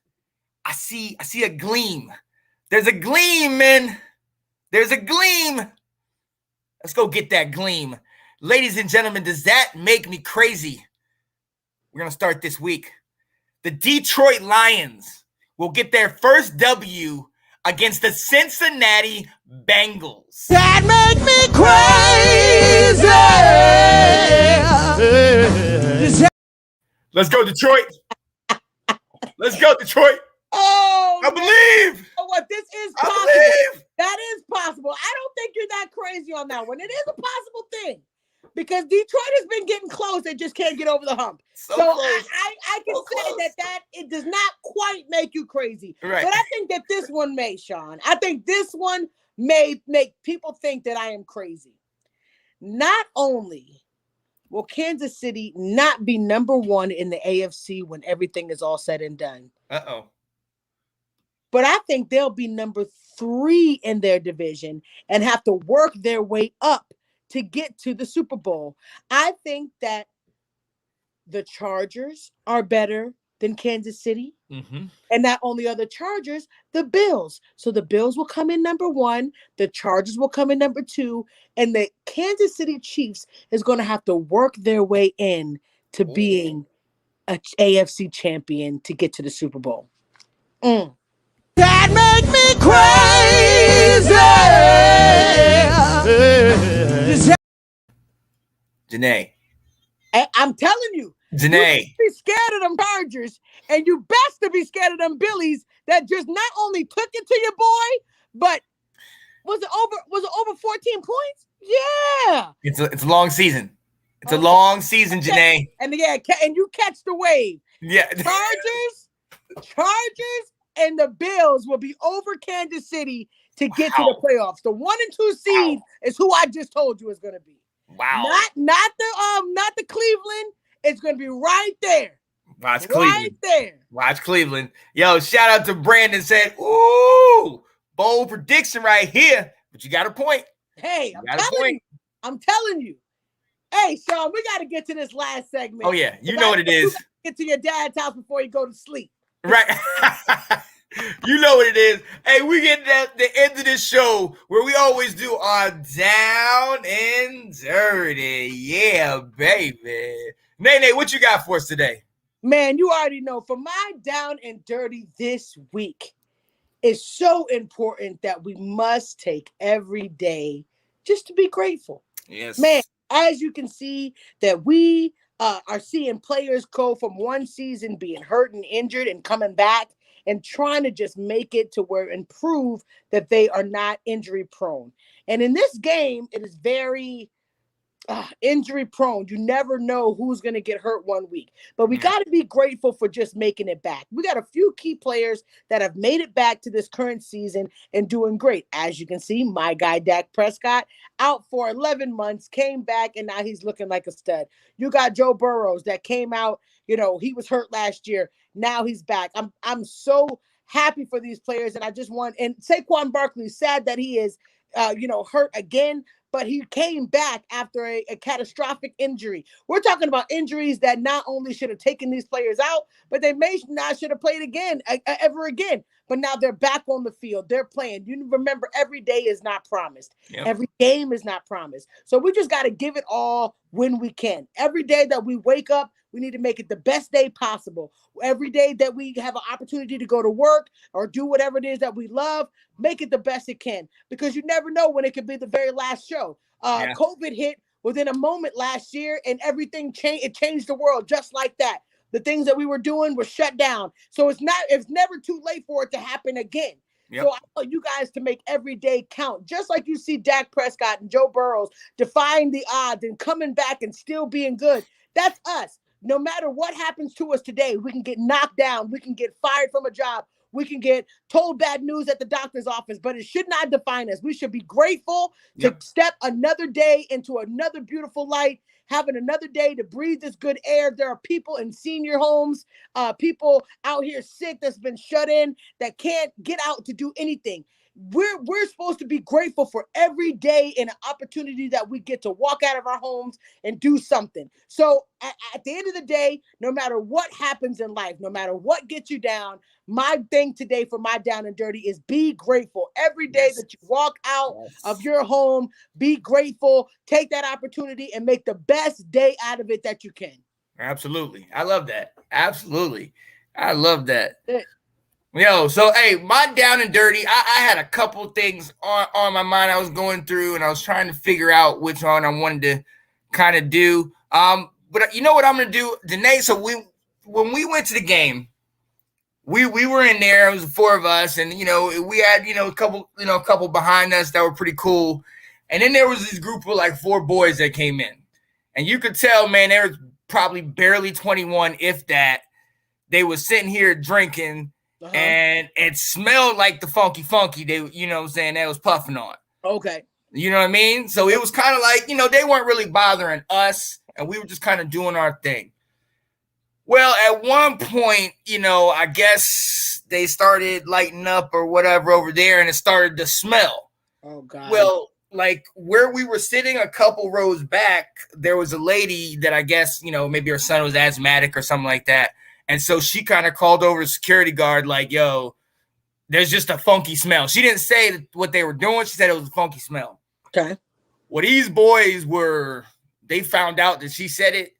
I see a gleam. There's a gleam, man. There's a gleam. Let's go get that gleam. Ladies and gentlemen, does that make me crazy? We're going to start this week. The Detroit Lions will get their first W against the Cincinnati Bengals. That make me crazy. Let's go, Detroit. Let's go, Detroit. Oh, I believe. You know what? This is possible. I believe. That is possible. I don't think you're that crazy on that one. It is a possible thing because Detroit has been getting close. They just can't get over the hump. So I can say that it does not quite make you crazy. Right. But I think that this one may, Sean. I think this one may make people think that I am crazy. Not only will Kansas City not be number one in the AFC when everything is all said and done. Uh-oh. But I think they'll be number 3 in their division and have to work their way up to get to the Super Bowl. I think that the Chargers are better than Kansas City. Mm-hmm. And not only are the Chargers, the Bills. So the Bills will come in number 1, the Chargers will come in number 2, and the Kansas City Chiefs is going to have to work their way in to being an AFC champion to get to the Super Bowl. That make me crazy. Janae. I'm telling you. Janae. You be scared of them Chargers, and you best to be scared of them Billies that just not only took it to your boy, but was it over 14 points? Yeah. It's a long season. It's a long season, Janae. And you catch the wave. Yeah. Chargers and the Bills will be over Kansas City to get to the playoffs. The 1 and 2 seed is who I just told you is going to be. Wow. Not the Cleveland. It's going to be right there. Watch Cleveland. Right there. Watch Cleveland. Yo, shout out to Brandon said, ooh, bold prediction right here. But you got a point. Hey, I'm telling you. Hey, Sean, we got to get to this last segment. Oh, yeah. You know what it is. Get to your dad's house before you go to sleep. Right. You know what it is. Hey, we get at the end of this show where we always do our down and dirty. Yeah, baby. Nene, what you got for us today? Man, you already know. For my down and dirty this week, it's so important that we must take every day just to be grateful. Yes. Man, as you can see that we are seeing players go from one season being hurt and injured and coming back and trying to just make it to where and prove that they are not injury prone. And in this game, it is very injury prone. You never know who's going to get hurt one week. But we got to be grateful for just making it back. We got a few key players that have made it back to this current season and doing great. As you can see, my guy Dak Prescott out for 11 months, came back, and now he's looking like a stud. You got Joe Burrows that came out, he was hurt last year. Now he's back. I'm so happy for these players, and I just want, and Saquon Barkley, sad that he is hurt again, but he came back after a catastrophic injury. We're talking about injuries that not only should have taken these players out, but they may not should have played again, ever again. But now they're back on the field. They're playing. You remember, every day is not promised. Yep. Every game is not promised. So we just got to give it all when we can. Every day that we wake up, we need to make it the best day possible. Every day that we have an opportunity to go to work or do whatever it is that we love, make it the best it can, because you never know when it could be the very last show. COVID hit within a moment last year, and everything changed. It changed the world just like that. The things that we were doing were shut down. So it's never too late for it to happen again. Yep. So I want you guys to make every day count, just like you see Dak Prescott and Joe Burrows defying the odds and coming back and still being good. That's us. No matter what happens to us today, we can get knocked down. We can get fired from a job. We can get told bad news at the doctor's office, but it should not define us. We should be grateful to step another day into another beautiful light, having another day to breathe this good air. There are people in senior homes, people out here sick that's been shut in, that can't get out to do anything. We're supposed to be grateful for every day and an opportunity that we get to walk out of our homes and do something. So at the end of the day, no matter what happens in life, no matter what gets you down, my thing today for my down and dirty is be grateful. Every day that you walk out of your home, be grateful, take that opportunity and make the best day out of it that you can. Absolutely. I love that. Absolutely. I love that. Yo, so hey, my down and dirty, I had a couple things on my mind I was going through, and I was trying to figure out which one I wanted to kind of do. But you know what I'm gonna do, Danae? So when we went to the game, we were in there. It was the four of us, and we had a couple behind us that were pretty cool, and then there was this group of like four boys that came in, and you could tell, man, they were probably barely 21, if that. They was sitting here drinking. And it smelled like the funky they, they was puffing on. Okay. You know what I mean? So it was kind of like, they weren't really bothering us, and we were just kind of doing our thing. Well, at one point, I guess they started lighting up or whatever over there, and it started to smell. Oh, God. Well, like where we were sitting a couple rows back, there was a lady that I guess, maybe her son was asthmatic or something like that. And so she kind of called over the security guard like, yo, there's just a funky smell. She didn't say what they were doing. She said it was a funky smell. Okay. Well, these boys they found out that she said it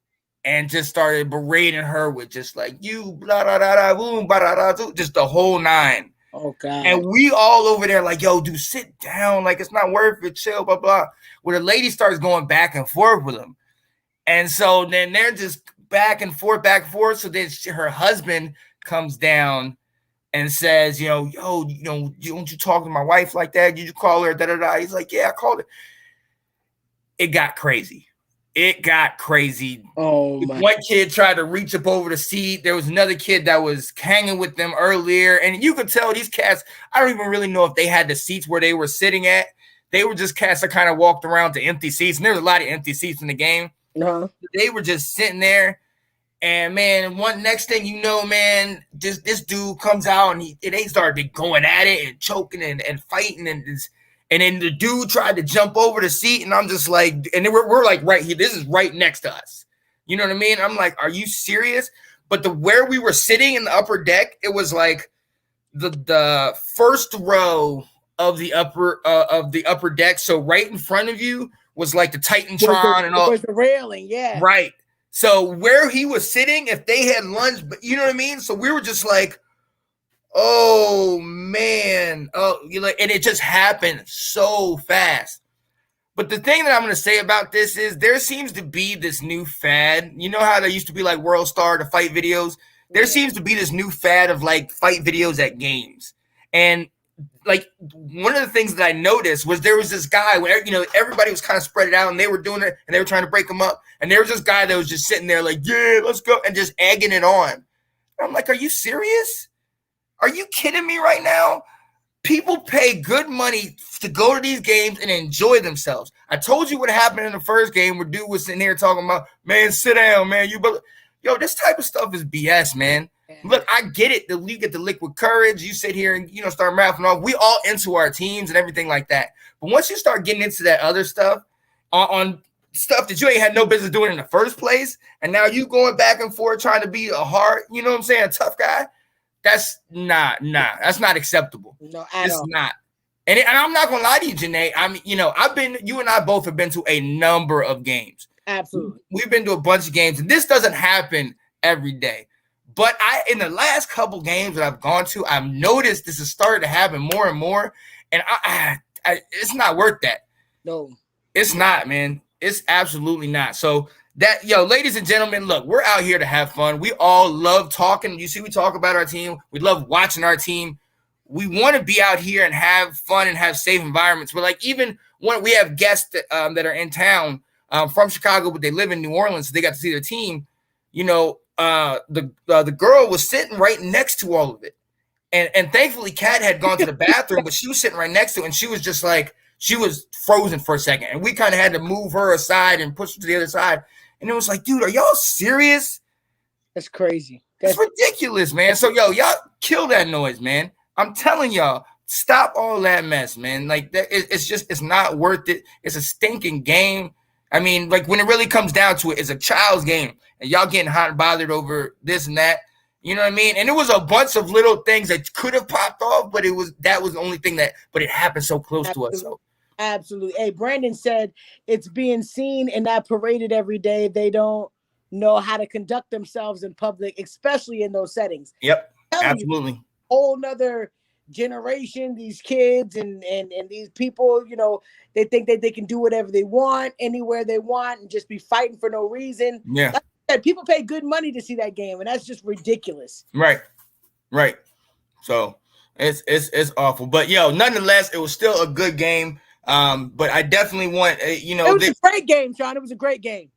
and just started berating her with just like, you, blah, blah, blah, blah, boom, blah, blah, blah, just the whole nine. Oh, God. And we all over there like, yo, dude, sit down. Like, it's not worth it. Chill, blah, blah. Well, the lady starts going back and forth with them. And so then they're just back and forth. So then her husband comes down and says, yo, don't you talk to my wife like that? Did you call her? Da, da, da. He's like, yeah, I called her. It got crazy. Oh, my. One kid tried to reach up over the seat. There was another kid that was hanging with them earlier. And you could tell these cats, I don't even really know if they had the seats where they were sitting at. They were just cats that kind of walked around to empty seats. And there was a lot of empty seats in the game. Uh-huh. They were just sitting there. And man, next thing you know, man, this dude comes out and they started going at it and choking and fighting and then the dude tried to jump over the seat, and I'm just like, and we're like right here. This is right next to us. You know what I mean? I'm like, are you serious? But where we were sitting in the upper deck, it was like the first row of the upper deck. So right in front of you was like the Titantron and all. It was the railing, yeah. Right. So where he was sitting, if they had lunch, but you know what I mean? So we were just like, oh man. Oh, and it just happened so fast. But the thing that I'm going to say about this is there seems to be this new fad. You know how there used to be like World Star to fight videos? There seems to be this new fad of like fight videos at games. And like one of the things that I noticed was there was this guy where everybody was kind of spread out and they were doing it and they were trying to break him up, and there was this guy that was just sitting there like, yeah, let's go, and just egging it on. And I'm like, are you serious? Are you kidding me right now? People pay good money to go to these games and enjoy themselves. I told you what happened in the first game where dude was sitting here talking about, man, sit down, man. Yo, this type of stuff is BS, man. Look, I get it. You get the liquid courage. You sit here and, start mouthing off. We all into our teams and everything like that. But once you start getting into that other stuff on stuff that you ain't had no business doing in the first place, and now you going back and forth trying to be a tough guy, that's not acceptable. No, it's not. And I'm not going to lie to you, Janae. I mean, you and I both have been to a number of games. Absolutely. We've been to a bunch of games, and this doesn't happen every day. But in the last couple games that I've gone to, I've noticed this is starting to happen more and more, and it's not worth that. No, it's not, man. It's absolutely not. So ladies and gentlemen, look, we're out here to have fun. We all love talking. You see, we talk about our team. We love watching our team. We want to be out here and have fun and have safe environments. But like even when we have guests that are in town from Chicago, but they live in New Orleans, so they got to see their team. The girl was sitting right next to all of it, and thankfully Kat had gone to the bathroom, but she was sitting right next to it, and she was just like, she was frozen for a second, and we kind of had to move her aside and push her to the other side, and it was like, dude, are y'all serious? That's crazy. That's ridiculous, man. So y'all kill that noise, man. I'm telling y'all, stop all that mess, man. Like that, it's not worth it. It's a stinking game. I mean, like when it really comes down to it, it's a child's game, and y'all getting hot and bothered over this and that. You know what I mean? And it was a bunch of little things that could have popped off, but that was the only thing but it happened so close to us. So. Absolutely. Hey, Brandon said it's being seen and not paraded every day. They don't know how to conduct themselves in public, especially in those settings. Yep, absolutely. Whole nother generation, these kids and these people, they think that they can do whatever they want, anywhere they want, and just be fighting for no reason. Yeah. Like I said, people pay good money to see that game, and that's just ridiculous. Right. So it's awful. But nonetheless, it was still a good game. But I definitely want it was a great game, Sean. It was a great game.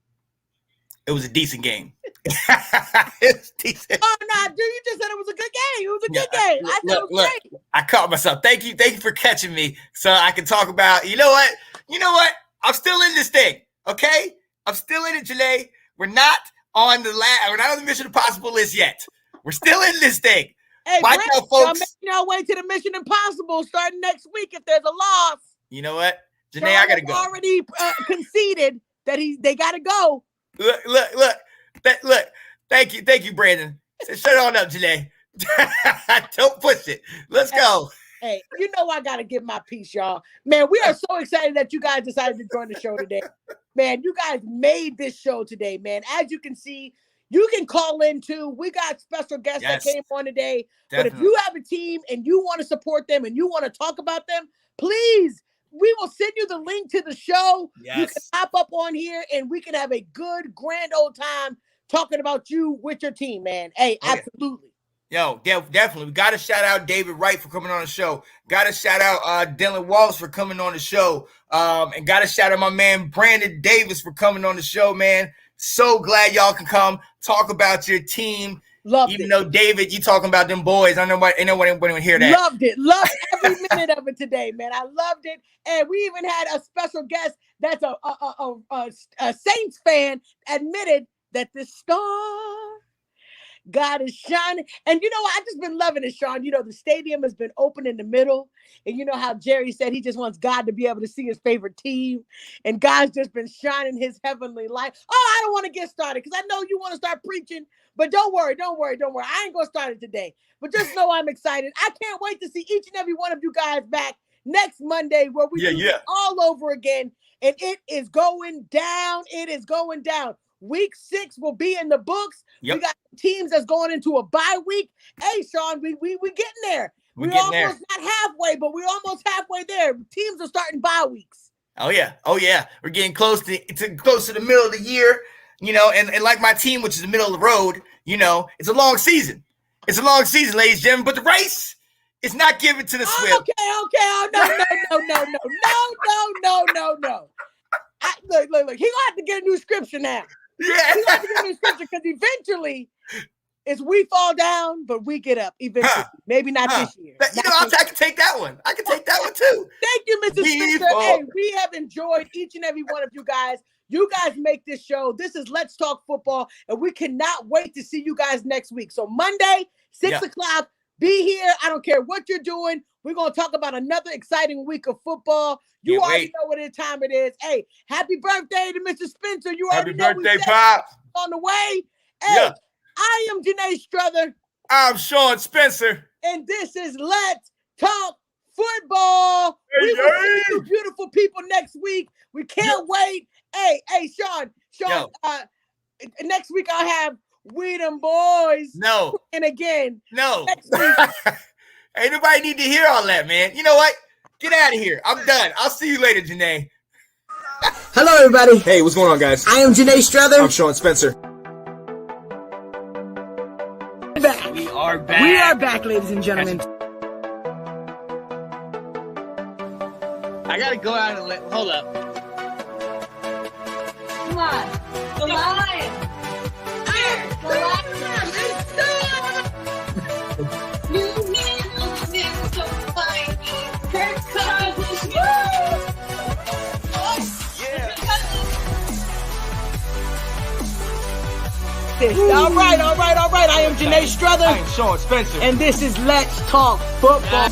It was a decent game. It was decent. Oh no, dude, you just said it was a good game. It was a good game. I said it was great. I caught myself. Thank you for catching me so I can talk about. You know what? I'm still in this thing. Okay, I'm still in it, Janae. We're not on the Mission Impossible list yet. We're still in this thing. Hey, watch out, folks. I'm making our way to the Mission Impossible starting next week if there's a loss. You know what, Janae? I gotta go. Already conceded that they gotta go. Look. Thank you, Brandon. Shut on up, Janae. Don't push it. Let's go. Hey, I gotta give my piece, y'all. Man, we are so excited that you guys decided to join the show today. Man, you guys made this show today, man. As you can see, you can call in too. We got special guests that came on today. Definitely. But if you have a team and you want to support them and you want to talk about them, please, we will send you the link to the show. Yes. You can hop up on here and we can have a good, grand old time talking about you with your team, man. Hey, absolutely. Yo, definitely. We got to shout out David Wright for coming on the show. Got to shout out Dylan Wallace for coming on the show. And got to shout out my man Brandon Davis for coming on the show, man. So glad y'all can come talk about your team. Even though David, you talking about them boys. I know anybody would hear that. Loved it. Loved every minute of it today, man. I loved it. And we even had a special guest that's a Saints fan admitted that the star God is shining. And I've just been loving it, Sean. The stadium has been open in the middle. And you know how Jerry said he just wants God to be able to see his favorite team. And God's just been shining his heavenly light. Oh, I don't want to get started because I know you want to start preaching. But don't worry. I ain't going to start it today. But just know I'm excited. I can't wait to see each and every one of you guys back next Monday where we do it all over again. And it is going down. It is going down. Week 6 will be in the books. Yep. We got teams that's going into a bye week. Hey, Sean, we getting there. We're almost not halfway, but we're almost halfway there. Teams are starting bye weeks. Oh yeah. We're getting close to the middle of the year, and like my team, which is the middle of the road, it's a long season. It's a long season, ladies and gentlemen. But the race It's not given to the Swift. Okay. Oh, no. Look. He gonna have to get a new scripture now. Yeah. He gonna have to get a new scripture because eventually it's we fall down, but we get up eventually. Maybe not this year. I can take that one. I can take that one too. Thank you, Mr. Spencer. Hey, we have enjoyed each and every one of you guys. You guys make this show. This is Let's Talk Football, and we cannot wait to see you guys next week. So Monday, 6 o'clock, be here. I don't care what you're doing. We're going to talk about another exciting week of football. You already know what time it is. Hey, happy birthday to Mr. Spencer. You already know happy birthday, Pop. On the way. Hey, I am Janae Struther. I'm Sean Spencer. And this is Let's Talk Football. We will see you beautiful people next week. We can't wait. Hey, Sean, next week I'll have We Them Boys. No. And again. No. Next week. Ain't nobody need to hear all that, man. You know what? Get out of here. I'm done. I'll see you later, Janae. Hello, everybody. Hey, what's going on, guys? I am Janae Struther. I'm Sean Spencer. We are back. We are back, ladies and gentlemen. I gotta go out and hold up. Come on. The lion. The lion. All right. I am Janae Struther. I am Sean Spencer. And this is Let's Talk Football.